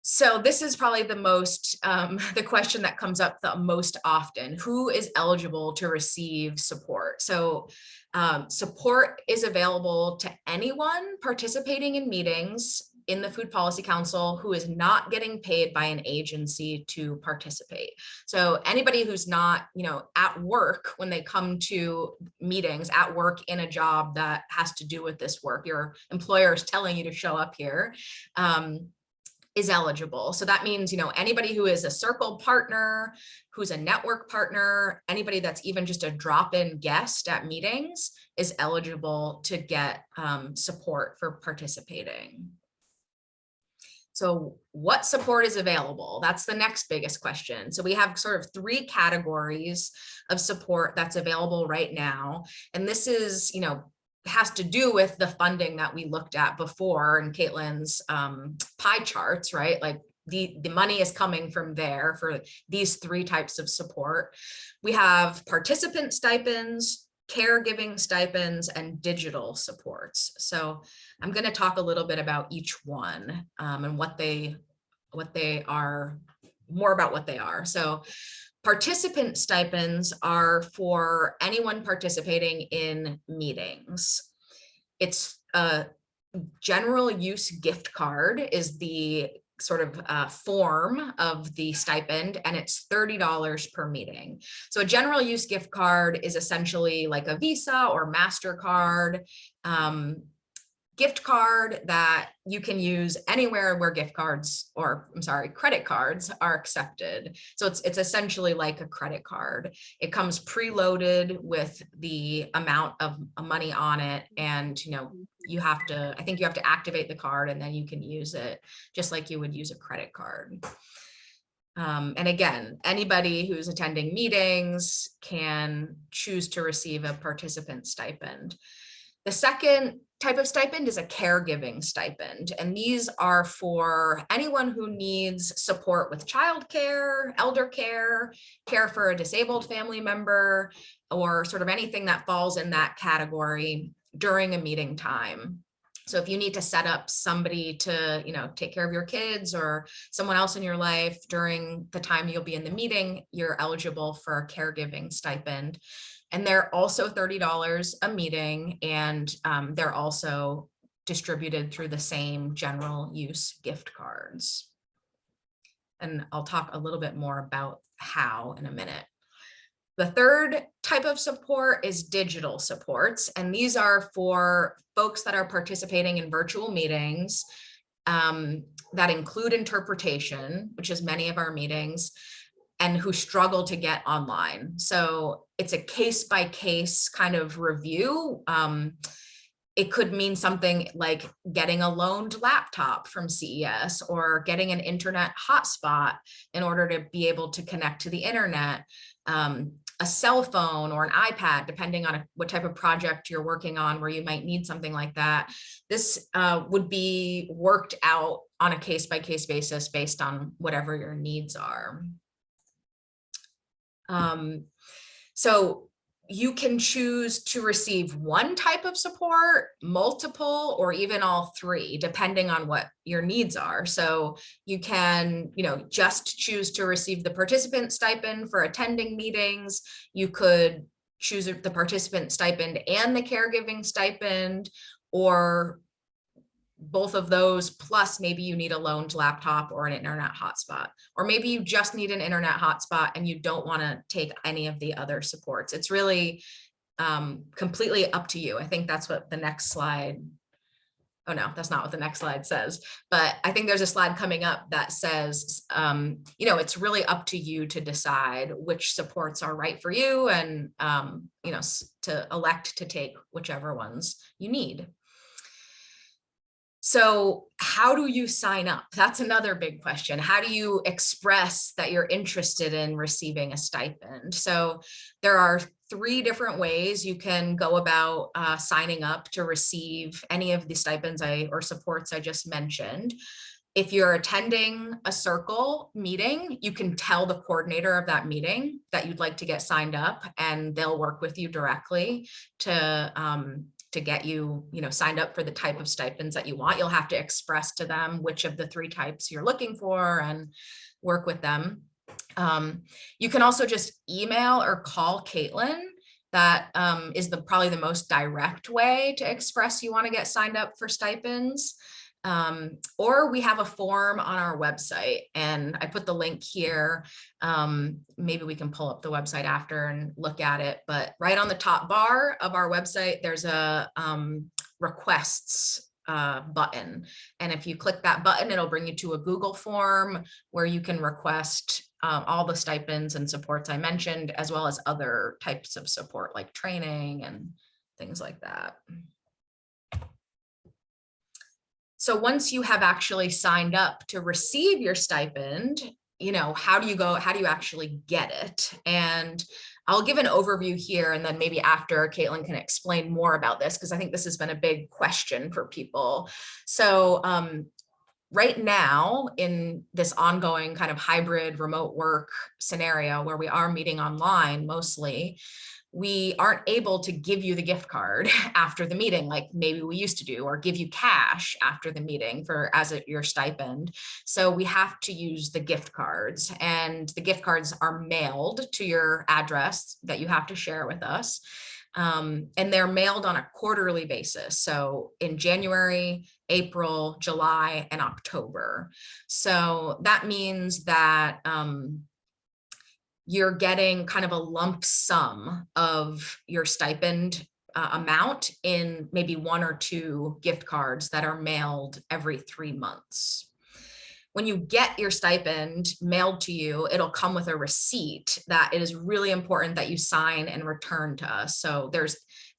So this is probably the most, the question that comes up the most often: who is eligible to receive support? So support is available to anyone participating in meetings in the Food Policy Council who is not getting paid by an agency to participate. So anybody who's not, you know, at work when they come to meetings, at work in a job that has to do with this work, your employer is telling you to show up here, is eligible. So that means, you know, anybody who is a circle partner, who's a network partner, anybody that's even just a drop-in guest at meetings is eligible to get support for participating. So what support is available? That's the next biggest question. So we have sort of 3 categories of support that's available right now. And this is, you know, has to do with the funding that we looked at before in Caitlin's pie charts, right? Like the money is coming from there for these 3 types of support. We have participant stipends, caregiving stipends, and digital supports. So I'm going to talk a little bit about each one and what they are, more about what they are. So participant stipends are for anyone participating in meetings. It's a general use gift card is the sort of form of the stipend, and it's $30 per meeting. So a general use gift card is essentially like a Visa or MasterCard gift card that you can use anywhere where gift cards, or I'm sorry, credit cards are accepted. So it's essentially like a credit card. It comes preloaded with the amount of money on it, and you know, you have to, I think you have to activate the card and then you can use it just like you would use a credit card. And again, anybody who's attending meetings can choose to receive a participant stipend. The second type of stipend is a caregiving stipend, and these are for anyone who needs support with childcare, elder care, care for a disabled family member, or sort of anything that falls in that category during a meeting time. So if you need to set up somebody to, you know, take care of your kids or someone else in your life during the time you'll be in the meeting, you're eligible for a caregiving stipend. And they're also $30 a meeting, and they're also distributed through the same general use gift cards. And I'll talk a little bit more about how in a minute. The third type of support is digital supports, and these are for folks that are participating in virtual meetings that include interpretation, which is many of our meetings, and who struggle to get online. So it's a case-by-case kind of review. It could mean something like getting a loaned laptop from CES or getting an internet hotspot in order to be able to connect to the internet, a cell phone or an iPad, depending on what type of project you're working on where you might need something like that. This would be worked out on a case-by-case basis based on whatever your needs are. So you can choose to receive one type of support, multiple, or even all 3, depending on what your needs are. So you can, you know, just choose to receive the participant stipend for attending meetings. You could choose the participant stipend and the caregiving stipend, or both of those, plus maybe you need a loaned laptop or an internet hotspot, or maybe you just need an internet hotspot and you don't want to take any of the other supports. It's really completely up to you. I think that's what the next slide. Oh no, that's not what the next slide says, but I think there's a slide coming up that says, it's really up to you to decide which supports are right for you, and, to elect to take whichever ones you need. So how do you sign up? That's another big question. How do you express that you're interested in receiving a stipend? So there are 3 different ways you can go about signing up to receive any of the stipends or supports I just mentioned. If you're attending a circle meeting, you can tell the coordinator of that meeting that you'd like to get signed up, and they'll work with you directly to get you, signed up for the type of stipends that you want. You'll have to express to them which of the 3 types you're looking for and work with them. You can also just email or call Caitlin. That is probably the most direct way to express you want to get signed up for stipends. Or we have a form on our website, and I put the link here. Maybe we can pull up the website after and look at it, but right on the top bar of our website, there's a requests button. And if you click that button, it'll bring you to a Google form where you can request all the stipends and supports I mentioned, as well as other types of support like training and things like that. So once you have actually signed up to receive your stipend, how do you actually get it? And I'll give an overview here, and then maybe after Caitlin can explain more about this, because I think this has been a big question for people. So right now, in this ongoing kind of hybrid remote work scenario where we are meeting online mostly, we aren't able to give you the gift card after the meeting like maybe we used to do, or give you cash after the meeting as your stipend. So we have to use the gift cards, and the gift cards are mailed to your address that you have to share with us. And they're mailed on a quarterly basis. So in January, April, July, and October. So that means that you're getting kind of a lump sum of your stipend amount in maybe 1 or 2 gift cards that are mailed every 3 months. When you get your stipend mailed to you, it'll come with a receipt that it is really important that you sign and return to us. So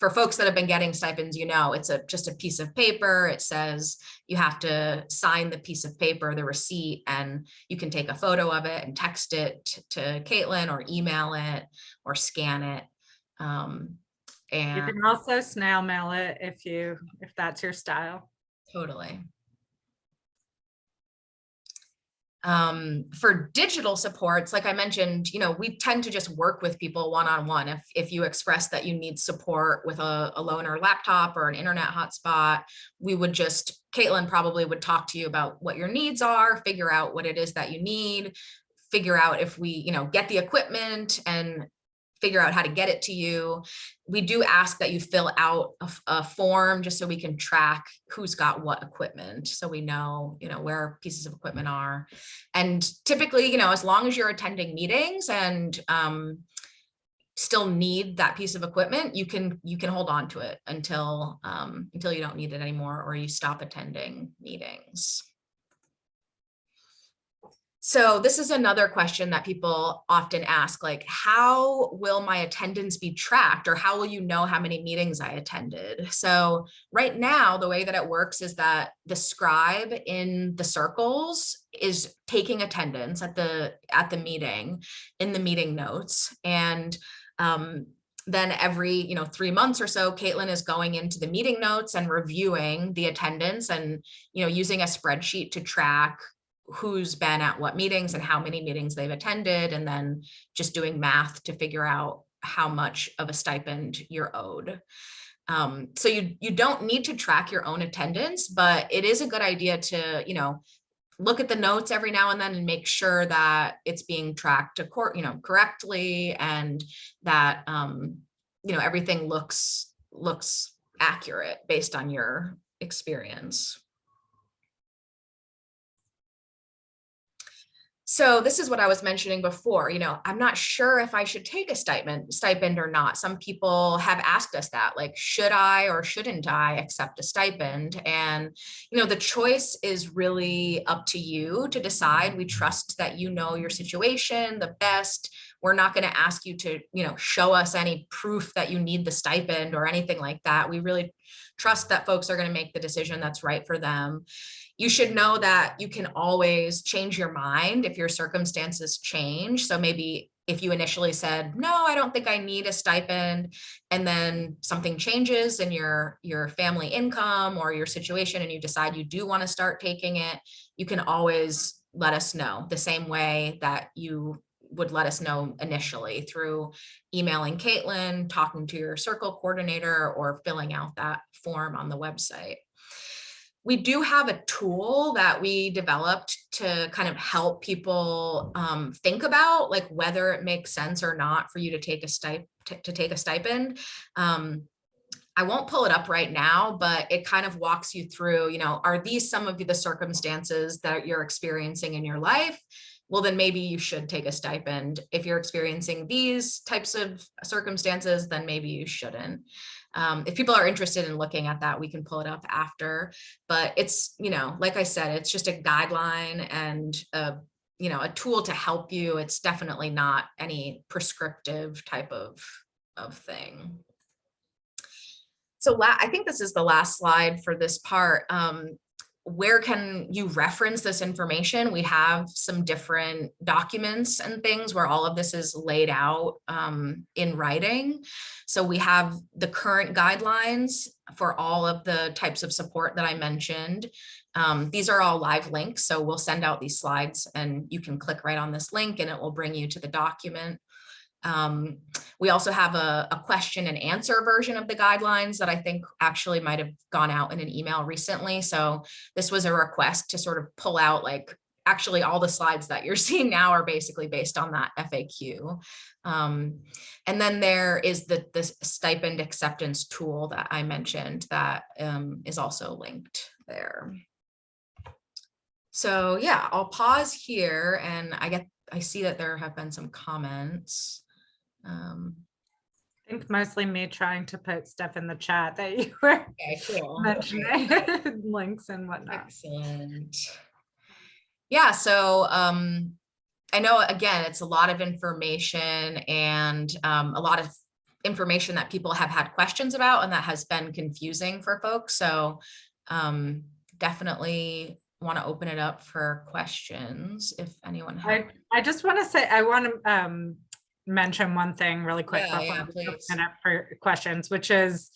for folks that have been getting stipends, it's just a piece of paper. It says you have to sign the piece of paper, the receipt, and you can take a photo of it and text it to Caitlin, or email it, or scan it. And You can also snail mail it if that's your style. Totally. For digital supports, like I mentioned, we tend to just work with people one-on-one. If you express that you need support with a loaner laptop or an internet hotspot, Caitlin probably would talk to you about what your needs are, figure out what it is that you need, figure out if we, get the equipment, and figure out how to get it to you. We do ask that you fill out a form just so we can track who's got what equipment, so we know, where pieces of equipment are. And typically, as long as you're attending meetings and still need that piece of equipment, you can hold on to it until you don't need it anymore, or you stop attending meetings. So this is another question that people often ask, like, how will my attendance be tracked, or how will you know how many meetings I attended? So right now, the way that it works is that the scribe in the circles is taking attendance at the meeting in the meeting notes. And then every 3 months or so, Caitlin is going into the meeting notes and reviewing the attendance, and using a spreadsheet to track who's been at what meetings and how many meetings they've attended, and then just doing math to figure out how much of a stipend you're owed. So you don't need to track your own attendance, but it is a good idea to, look at the notes every now and then and make sure that it's being tracked correctly, and that, everything looks accurate based on your experience. So this is what I was mentioning before, I'm not sure if I should take a stipend or not. Some people have asked us that, like, should I or shouldn't I accept a stipend? And, the choice is really up to you to decide. We trust that you know your situation the best. We're not going to ask you to, show us any proof that you need the stipend or anything like that. We really trust that folks are going to make the decision that's right for them. You should know that you can always change your mind if your circumstances change. So maybe if you initially said, no, I don't think I need a stipend, and then something changes in your family income or your situation, and you decide you do want to start taking it, you can always let us know the same way that you would let us know initially, through emailing Caitlin, talking to your circle coordinator, or filling out that form on the website. We do have a tool that we developed to kind of help people think about, like, whether it makes sense or not for you to take a stipend. I won't pull it up right now, but it kind of walks you through, are these some of the circumstances that you're experiencing in your life? Well, then maybe you should take a stipend. If you're experiencing these types of circumstances, then maybe you shouldn't. If people are interested in looking at that, we can pull it up after, but it's, like I said, it's just a guideline and a tool to help you. It's definitely not any prescriptive type of thing. So I think this is the last slide for this part. Where can you reference this information? We have some different documents and things where all of this is laid out in writing. So we have the current guidelines for all of the types of support that I mentioned. These are all live links, so we'll send out these slides and you can click right on this link and it will bring you to the document. We also have a question and answer version of the guidelines that I think actually might have gone out in an email recently. So this was a request to sort of pull out, like, actually all the slides that you're seeing now are basically based on that FAQ. And then there is the stipend acceptance tool that I mentioned that is also linked there. So yeah, I'll pause here, and I see that there have been some comments. I think mostly me trying to put stuff in the chat that you were mentioning, links and whatnot. Excellent. Yeah, so I know, again, it's a lot of information and a lot of information that people have had questions about, and that has been confusing for folks. So definitely want to open it up for questions if anyone has. I just want to say, I want to mention one thing really quick before we open it up for questions, which is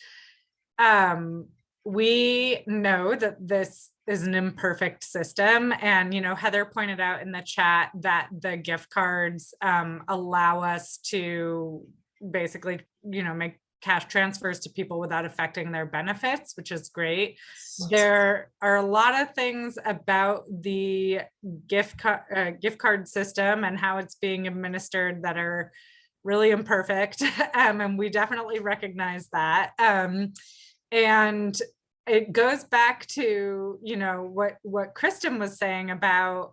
we know that this is an imperfect system, and Heather pointed out in the chat that the gift cards allow us to basically make cash transfers to people without affecting their benefits, which is great. There are a lot of things about the gift card system and how it's being administered that are really imperfect, and we definitely recognize that. And it goes back to what Kristen was saying about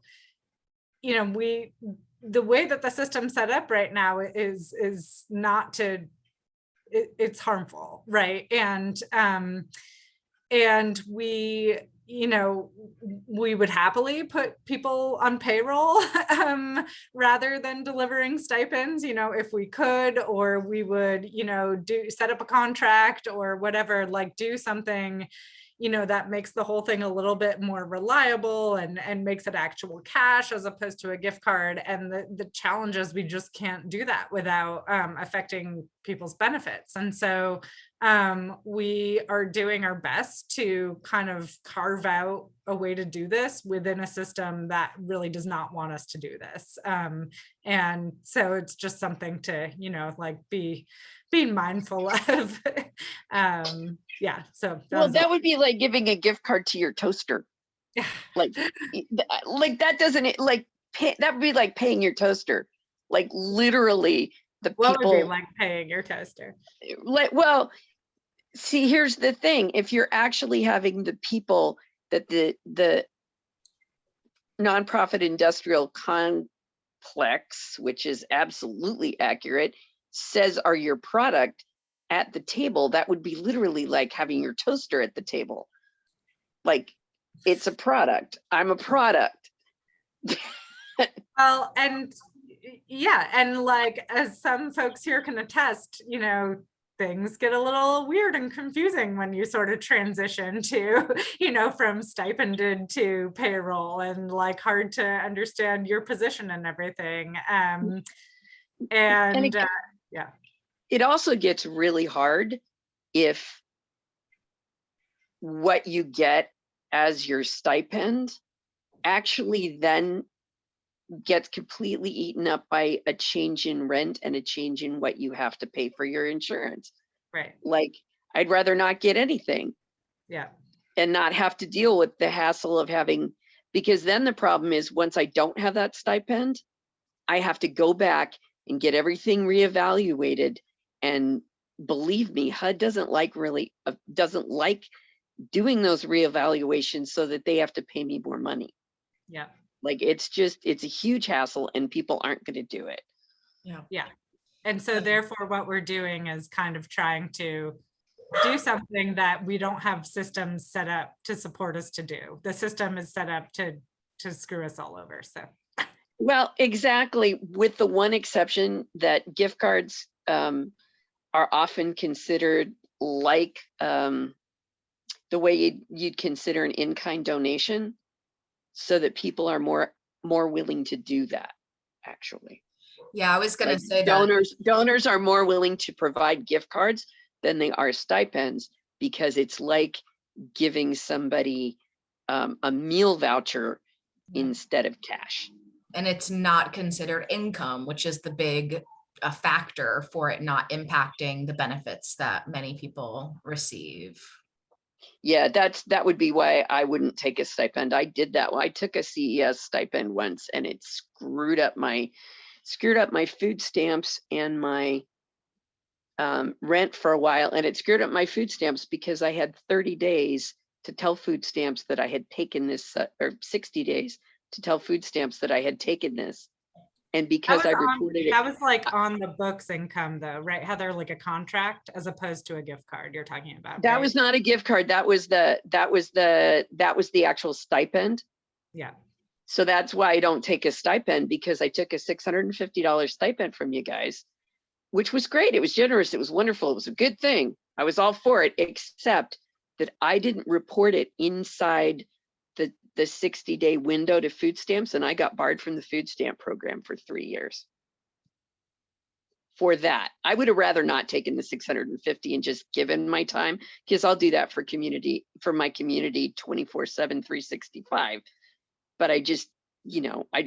the way that the system's set up right now is not to. It's harmful, right? And we we would happily put people on payroll rather than delivering stipends, if we could, or we would set up a contract or whatever, like do something that makes the whole thing a little bit more reliable and makes it actual cash as opposed to a gift card. And the challenge is we just can't do that without affecting people's benefits. And so we are doing our best to kind of carve out a way to do this within a system that really does not want us to do this. And so it's just something to, being mindful of. Yeah. So that would be like giving a gift card to your toaster. like that doesn't that would be like paying your toaster. Like literally the what people would be like paying your toaster. Well, see, here's the thing. If you're actually having the people that nonprofit industrial complex, which is absolutely accurate, says are your product at the table, that would be literally like having your toaster at the table. Like, it's a product. I'm a product. Well, and yeah, and like as some folks here can attest, you know, things get a little weird and confusing when you sort of transition to, you know, from stipended to payroll, and like hard to understand your position and everything. And yeah. It also gets really hard if what you get as your stipend actually then gets completely eaten up by a change in rent and a change in what you have to pay for your insurance. Right. Like, I'd rather not get anything. Yeah. And not have to deal with the hassle of having, because then the problem is once I don't have that stipend, I have to go back and get everything reevaluated. And believe me, HUD doesn't like doing those reevaluations so that they have to pay me more money. Yeah. Like, it's a huge hassle and people aren't going to do it. Yeah. Yeah. And so therefore what we're doing is kind of trying to do something that we don't have systems set up to support us to do. The system is set up to screw us all over. So. Well, exactly, with the one exception that gift cards are often considered like the way you'd consider an in-kind donation, so that people are more willing to do that, actually. Yeah, I was gonna Like, say that. donors are more willing to provide gift cards than they are stipends, because it's like giving somebody a meal voucher instead of cash. And it's not considered income, which is the big factor for it not impacting the benefits that many people receive. Yeah, that would be why I wouldn't take a stipend. I did that. I took a CES stipend once, and it screwed up my food stamps and my rent for a while. And it screwed up my food stamps because I had 30 days to tell food stamps that I had taken this, or 60 days to tell food stamps that I had taken this. And because I reported it. That was like on the books income though, right, Heather? Like a contract as opposed to a gift card you're talking about. That right? was not a gift card. That was the actual stipend. Yeah. So that's why I don't take a stipend, because I took a $650 stipend from you guys, which was great. It was generous. It was wonderful. It was a good thing. I was all for it, except that I didn't report it inside the 60-day window to food stamps, and I got barred from the food stamp program for 3 years. For that, I would have rather not taken the 650 and just given my time, because I'll do that for my community 24/7, 365. But I just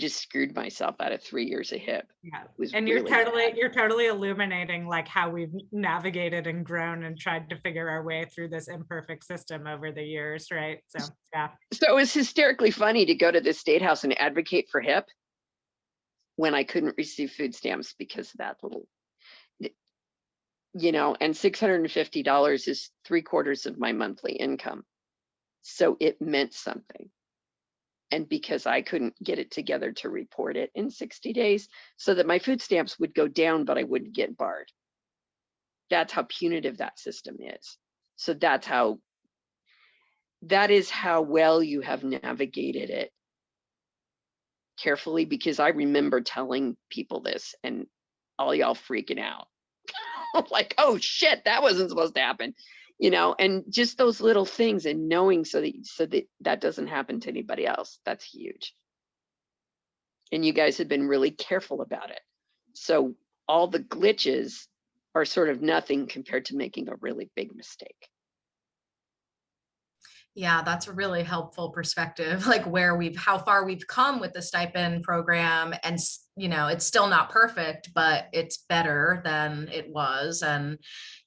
screwed myself out of 3 years of HIP. Yeah. really And you're totally illuminating like how we've navigated and grown and tried to figure our way through this imperfect system over the years, right? So yeah. So it was hysterically funny to go to the State House and advocate for HIP when I couldn't receive food stamps because of that little, and $650 is 3/4 of my monthly income. So it meant something. And because I couldn't get it together to report it in 60 days so that my food stamps would go down, but I wouldn't get barred. That's how punitive that system is. So that is how well you have navigated it carefully, because I remember telling people this and all y'all freaking out. Like, oh shit, that wasn't supposed to happen. And just those little things, and knowing so that doesn't happen to anybody else. That's huge. And you guys have been really careful about it. So all the glitches are sort of nothing compared to making a really big mistake. Yeah, that's a really helpful perspective, like how far we've come with the stipend program. And, it's still not perfect, but it's better than it was. And,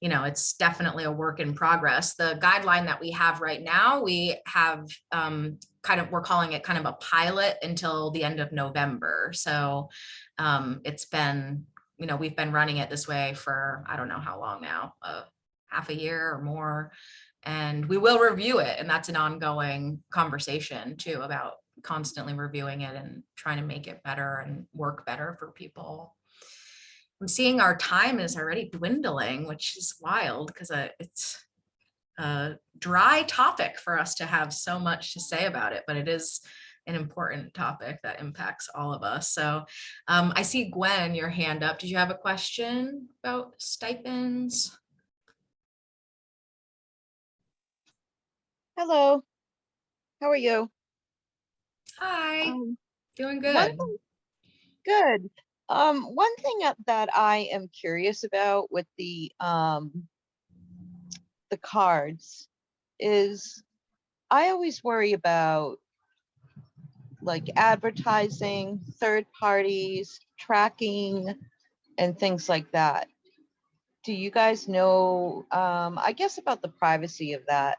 it's definitely a work in progress. The guideline that we have right now, we have we're calling it kind of a pilot until the end of November. So it's been, we've been running it this way for, I don't know how long now, half a year or more. And we will review it. And that's an ongoing conversation too, about constantly reviewing it and trying to make it better and work better for people. I'm seeing our time is already dwindling, which is wild because it's a dry topic for us to have so much to say about it, but it is an important topic that impacts all of us. So I see Gwen, your hand up. Did you have a question about stipends? Hello, how are you? Hi, doing One good. thing, good. One thing that I am curious about with the cards is I always worry about like advertising, third parties, tracking, and things like that. Do you guys know, I guess, about the privacy of that?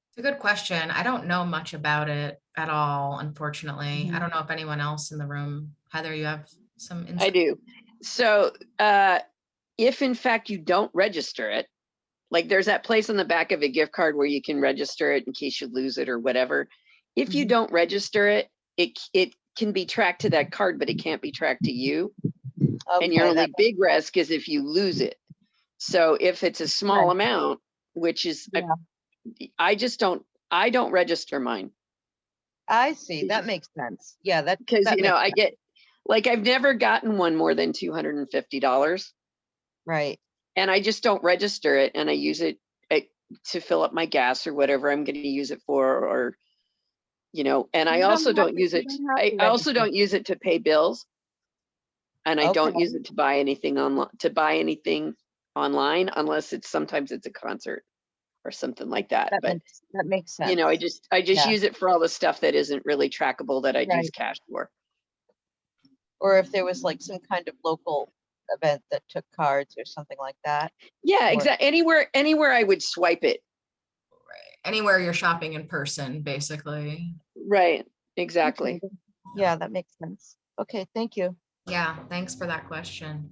It's a good question. I don't know much about it at all, unfortunately. I don't know if anyone else in the room, Heather, you have some insight? I do. So if in fact you don't register it, like there's that place on the back of a gift card where you can register it in case you lose it or whatever. If you don't register it, it can be tracked to that card, but it can't be tracked to you. And your only big risk is if you lose it. So if it's a small amount, which is, I don't register mine. I see, that makes sense. Yeah, that Because, that you know, makes I sense. get, like, I've never gotten one more than $250. Right. And I just don't register it, and I use it to fill up my gas or whatever I'm going to use it for, or, you know, and I also don't use it. I also don't use it to pay bills, and I don't use it to buy anything online unless sometimes it's a concert or something like that. But that makes sense. you know, I just use it for all the stuff that isn't really trackable that I'd use cash for. Or if there was like some kind of local event that took cards or something like that. Yeah, exactly. Anywhere I would swipe it. Right. Anywhere you're shopping in person, basically. Right. Exactly. Yeah, that makes sense. Okay, thank you. Yeah, thanks for that question.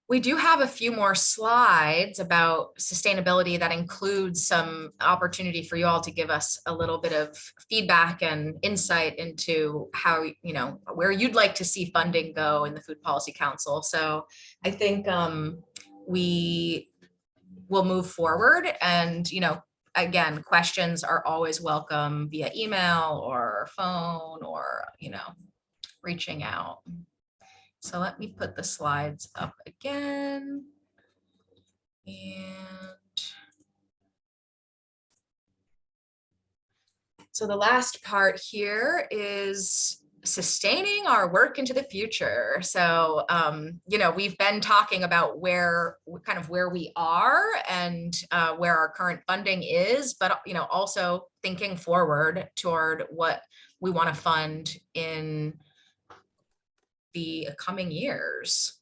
We do have a few more slides about sustainability that includes some opportunity for you all to give us a little bit of feedback and insight into how, you know, where you'd like to see funding go in the Food Policy Council. So I think we will move forward, and, you know, again, questions are always welcome via email or phone or, you know, reaching out. So let me put the slides up again. And so the last part here is sustaining our work into the future. So, you know, we've been talking about where we are and where our current funding is, but, you know, also thinking forward toward what we want to fund in the coming years.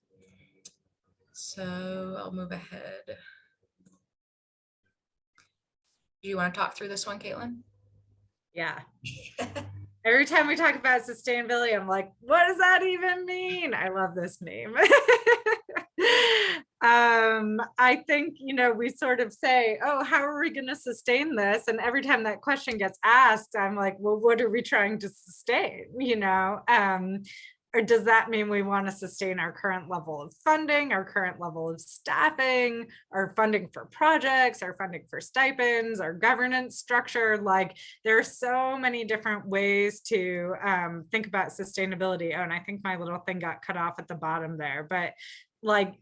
So I'll move ahead. Do you want to talk through this one, Caitlin? Yeah. Every time we talk about sustainability, I'm like, what does that even mean? I love this meme. I think, you know, we sort of say, oh, how are we going to sustain this? And every time that question gets asked, I'm like, well, what are we trying to sustain? You know, or does that mean we want to sustain our current level of funding, our current level of staffing, our funding for projects, our funding for stipends, our governance structure? Like, there are so many different ways to think about sustainability. Oh, and I think my little thing got cut off at the bottom there, but like,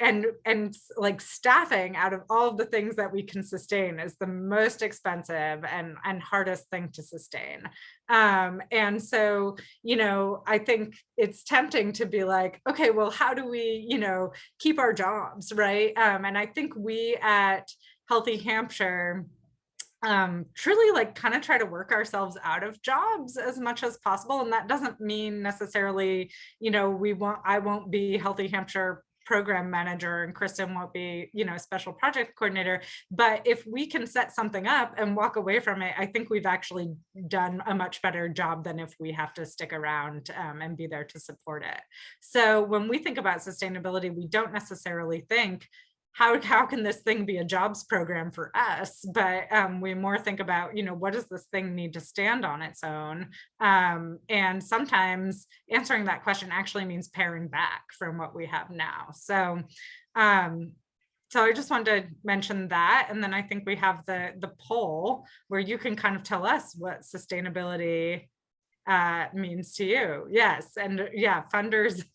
and like staffing out of all of the things that we can sustain is the most expensive and hardest thing to sustain. And so, you know, I think it's tempting to be like, okay, well, how do we, you know, keep our jobs, right? And I think we at Healthy Hampshire truly like kind of try to work ourselves out of jobs as much as possible. And that doesn't mean necessarily, you know, I won't be Healthy Hampshire program manager and Kristen won't be, you know, special project coordinator. But if we can set something up and walk away from it, I think we've actually done a much better job than if we have to stick around and be there to support it. So when we think about sustainability, we don't necessarily think, how can this thing be a jobs program for us? But we more think about, what does this thing need to stand on its own? And sometimes answering that question actually means paring back from what we have now. So I just wanted to mention that. And then I think we have the poll where you can kind of tell us what sustainability means to you. Yes. And yeah, funders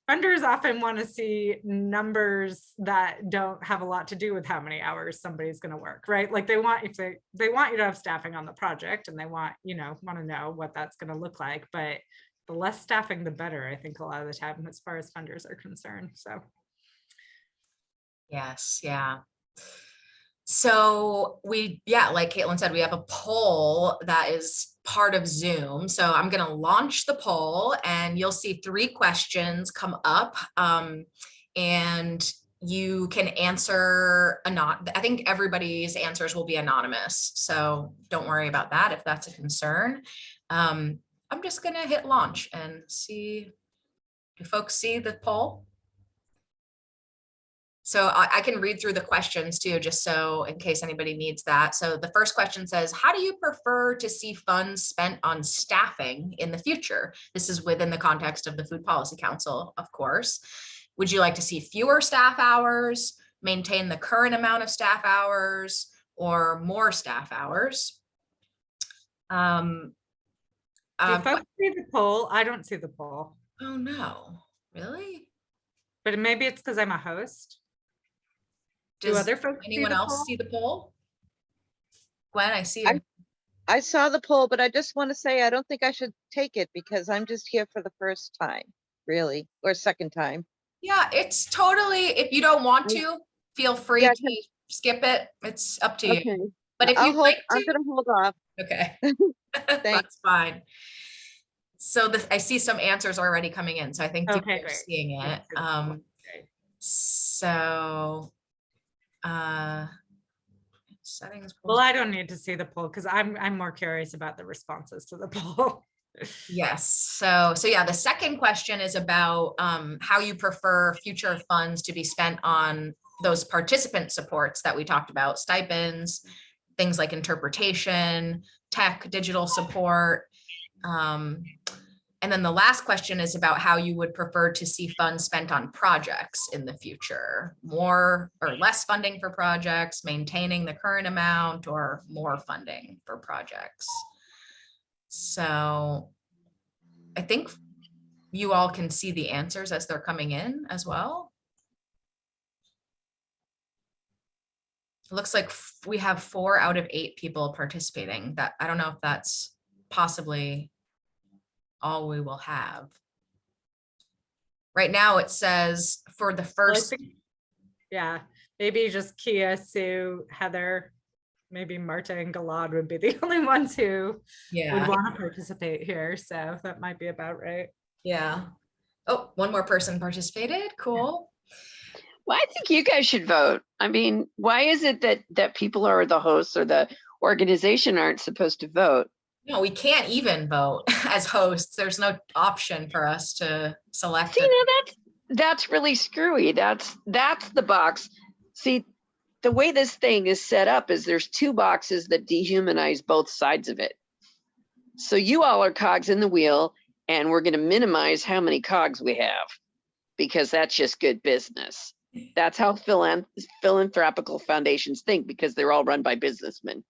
often want to see numbers that don't have a lot to do with how many hours somebody's going to work, right? Like they want you to have staffing on the project, and they want to know what that's going to look like. But the less staffing, the better, I think, a lot of the time, as far as funders are concerned. So yes, yeah. So like Caitlin said, we have a poll that is part of Zoom. So I'm going to launch the poll, and you'll see 3 questions come up, and you can answer I think everybody's answers will be anonymous. So don't worry about that if that's a concern. I'm just going to hit launch and see, do folks see the poll? So I can read through the questions too, just so in case anybody needs that. So the first question says, how do you prefer to see funds spent on staffing in the future? This is within the context of the Food Policy Council, of course. Would you like to see fewer staff hours, maintain the current amount of staff hours, or more staff hours? do folks see the poll? I don't see the poll. Oh no, really? But maybe it's because I'm a host. Does Do other folks anyone see the else poll? see the poll? Gwen, I see you. I saw the poll, but I just want to say, I don't think I should take it because I'm just here for the first time, really, or second time. Yeah, it's totally, if you don't want to, feel free Yeah, to skip it. It's up to you. Okay. But if I'll you'd hold, like I'm to, gonna hold off. okay. Thanks. That's fine. So I see some answers already coming in, so I think people Okay, are great. seeing it. Let's see the poll. Great. So settings. Well, I don't need to see the poll because I'm more curious about the responses to the poll. Yes. So yeah, the second question is about how you prefer future funds to be spent on those participant supports that we talked about, stipends, things like interpretation, tech, digital support. And then the last question is about how you would prefer to see funds spent on projects in the future, more or less funding for projects, maintaining the current amount, or more funding for projects. So I think you all can see the answers as they're coming in as well. It looks like we have 4 out of 8 people participating. That I don't know if that's possibly all we will have. Right now it says for the Well, I first, think, yeah, maybe just Kia, Sue, Heather, maybe Marta and Galad would be the only ones who would want to participate here. So that might be about right. Yeah. Oh, one more person participated. Cool. Well, I think you guys should vote. I mean, why is it that people or the hosts or the organization aren't supposed to vote? No, we can't even vote as hosts. There's no option for us to select. See, now that's really screwy. That's the box. See, the way this thing is set up is there's 2 boxes that dehumanize both sides of it. So you all are cogs in the wheel, and we're going to minimize how many cogs we have because that's just good business. That's how philanthropical foundations think, because they're all run by businessmen.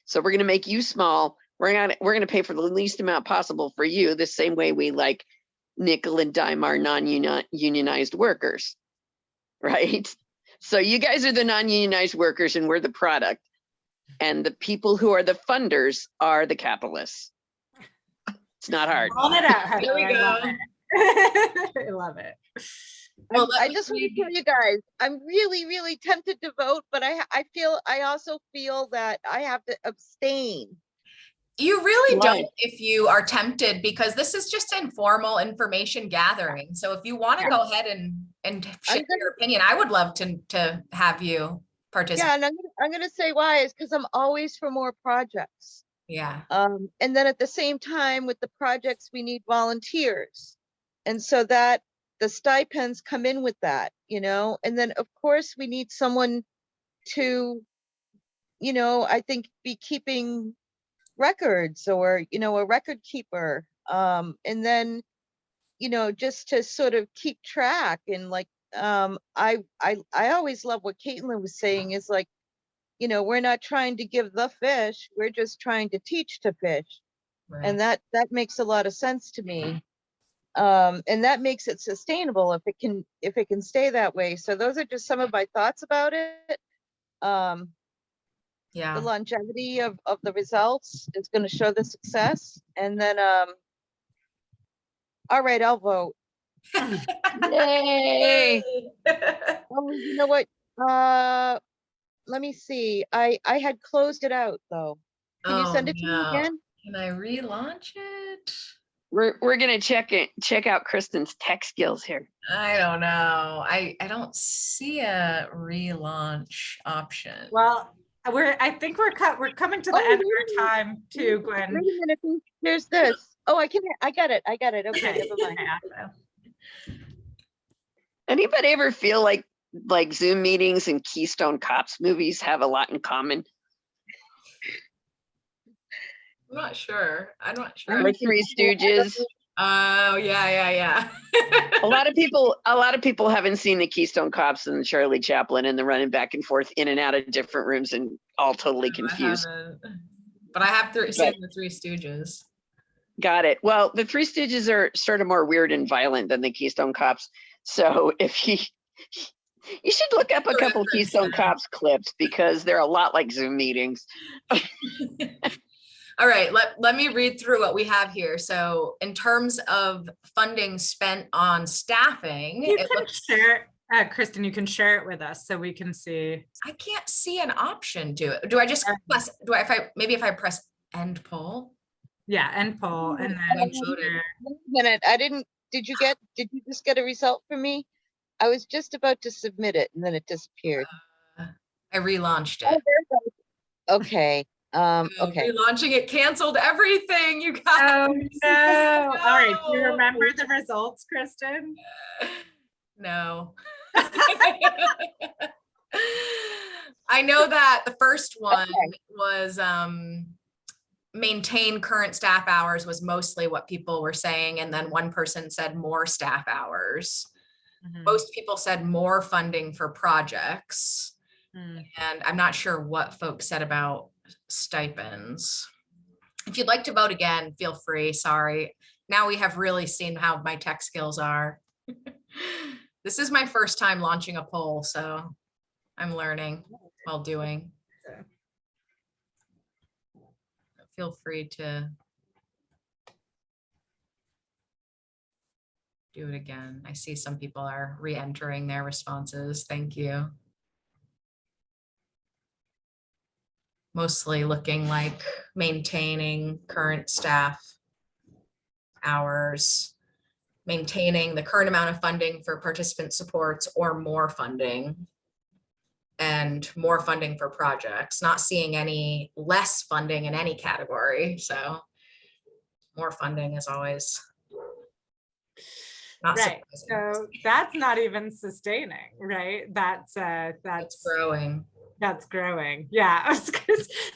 So we're going to make you small. We're going to pay for the least amount possible for you, the same way we like nickel and dime our non-unionized workers, right? So you guys are the non-unionized workers and we're the product. And the people who are the funders are the capitalists. It's not hard. On it out, Heather. There we go. I love it. Well, I just want to tell you guys, I'm really, really tempted to vote, but I also feel that I have to abstain. You really Right. don't if you are tempted, because this is just informal information gathering. So if you want to go ahead and share your opinion, I would love to have you participate. Yeah, and I'm gonna say why is because I'm always for more projects. Yeah. And then at the same time with the projects, we need volunteers. And so that the stipends come in with that, you know, and then of course we need someone to, you know, I think be keeping records, or, you know, a record keeper. And then, you know, just to sort of keep track, and like, I always love what Caitlin was saying, is like, you know, we're not trying to give the fish, we're just trying to teach to fish. Right. And that makes a lot of sense to me. And that makes it sustainable if it can stay that way. So those are just some of my thoughts about it. The Yeah. longevity of the results is going to show the success. And then, all right, I'll vote. Yay. Oh, you know what? Let me see. I had closed it out though. Can you send it to me again? Can I relaunch it? We're gonna check out Kristen's tech skills here. I don't know. I don't see a relaunch option. Well, I think we're coming to the end of our time too, Gwen. Wait a minute. There's this. Oh, I got it. Okay, never mind. Anybody ever feel like Zoom meetings and Keystone Cops movies have a lot in common? I'm not sure. Or Three Stooges. Oh, yeah. A lot of people haven't seen the Keystone Cops and Charlie Chaplin and the running back and forth in and out of different rooms and all totally confused. But I have seen the Three Stooges. Got it. Well, the Three Stooges are sort of more weird and violent than the Keystone Cops. So if you should look up a couple Keystone Cops clips, because they're a lot like Zoom meetings. All right, let me read through what we have here. So in terms of funding spent on staffing, You can share it, Kristen, you can share it with us so we can see. I can't see an option to it. Do I just press, if I press end poll? Yeah, end poll, and then I voted. Wait a minute. Did you just get a result from me? I was just about to submit it and then it disappeared. I relaunched it. Oh, there it goes. Okay. Okay. Relaunching it canceled everything, you guys. Oh no. All right, do you remember the results, Kristen? No. I know that the first one was maintain current staff hours was mostly what people were saying, and then one person said more staff hours. Most people said more funding for projects. And I'm not sure what folks said about stipends. If you'd like to vote again, feel free. Sorry. Now we have really seen how my tech skills are. This is my first time launching a poll, so I'm learning while doing. Feel free to do it again. I see some people are re-entering their responses. Thank you. Mostly looking like maintaining current staff hours, maintaining the current amount of funding for participant supports, or more funding, and more funding for projects. Not seeing any less funding in any category. So more funding is always not right. surprising. So that's not even sustaining, right? That's growing. That's growing. Yeah,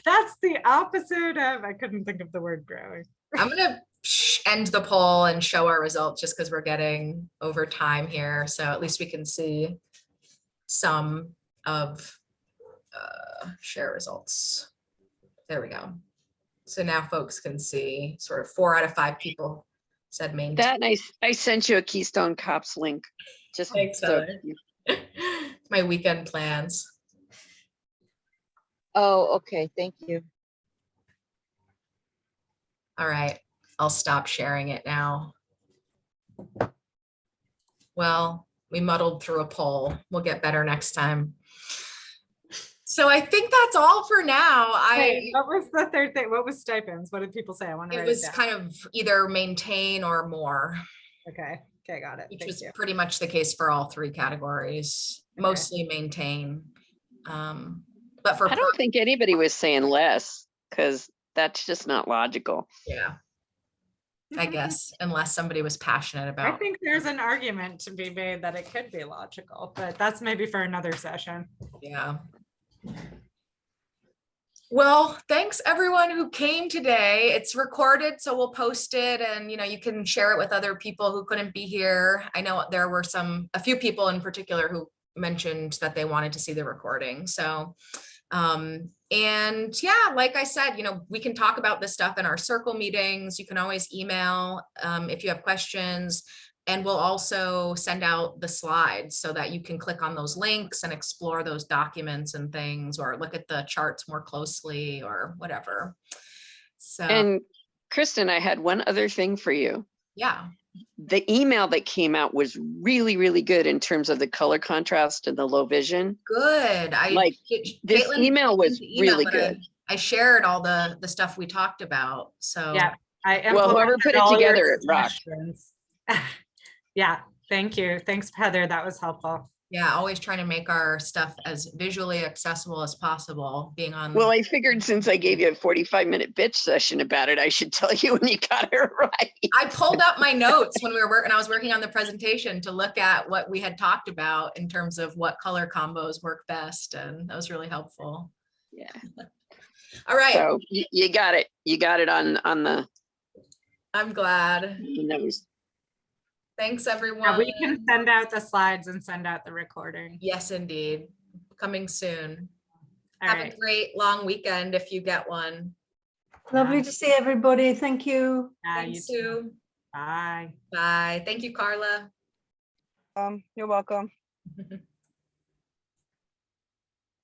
that's the opposite of, I couldn't think of the word growing. I'm gonna end the poll and show our results just because we're getting over time here. So at least we can see some of share results. There we go. So now folks can see sort of 4 out of 5 people said maintain. That nice. I sent you a Keystone Cops link. Just thanks, so my weekend plans. Oh, okay. Thank you. All right, I'll stop sharing it now. Well, we muddled through a poll. We'll get better next time. So I think that's all for now. What was the third thing? What was stipends? What did people say? I want to write it was down. kind of either maintain or more. Okay, got it. Which was pretty much the case for all 3 categories. Okay. Mostly maintain. But for I don't think anybody was saying less, because that's just not logical. Yeah. I guess, unless somebody was passionate I about. think there's an argument to be made that it could be logical, but that's maybe for another session. Yeah. Well, thanks everyone who came today. It's recorded, so we'll post it, and you can share it with other people who couldn't be here. I know there were a few people in particular who mentioned that they wanted to see the recording. So, and yeah, like I said, we can talk about this stuff in our circle meetings. You can always email if you have questions. And we'll also send out the slides so that you can click on those links and explore those documents and things, or look at the charts more closely or whatever. So, And Kristen, I had one other thing for you. yeah. The email that came out was really, really good in terms of the color contrast and the low vision. Good. This Caitlin email was sent the really but good. I shared all the stuff we talked about. So Yeah. Well, whoever put it together, it rocked. Yeah, thank you. Thanks, Heather. That was helpful. yeah, always trying to make our stuff as visually accessible as possible, being on. Well, I figured since I gave you a 45-minute bitch session about it, I should tell you when you got it right. I pulled up my notes when we were working. I was working on the presentation to look at what we had talked about in terms of what color combos work best, and that was really helpful. Yeah. All right. So you got it. You got it on the. I'm glad. Nose. Thanks, everyone. Yeah, we can send out the slides and send out the recording. Yes, indeed. Coming soon. All Have right. a great long weekend if you get one. Lovely to see everybody. Thank you. Yeah, you Thanks, too. Sue. Bye. Bye. Thank you, Carla. You're welcome.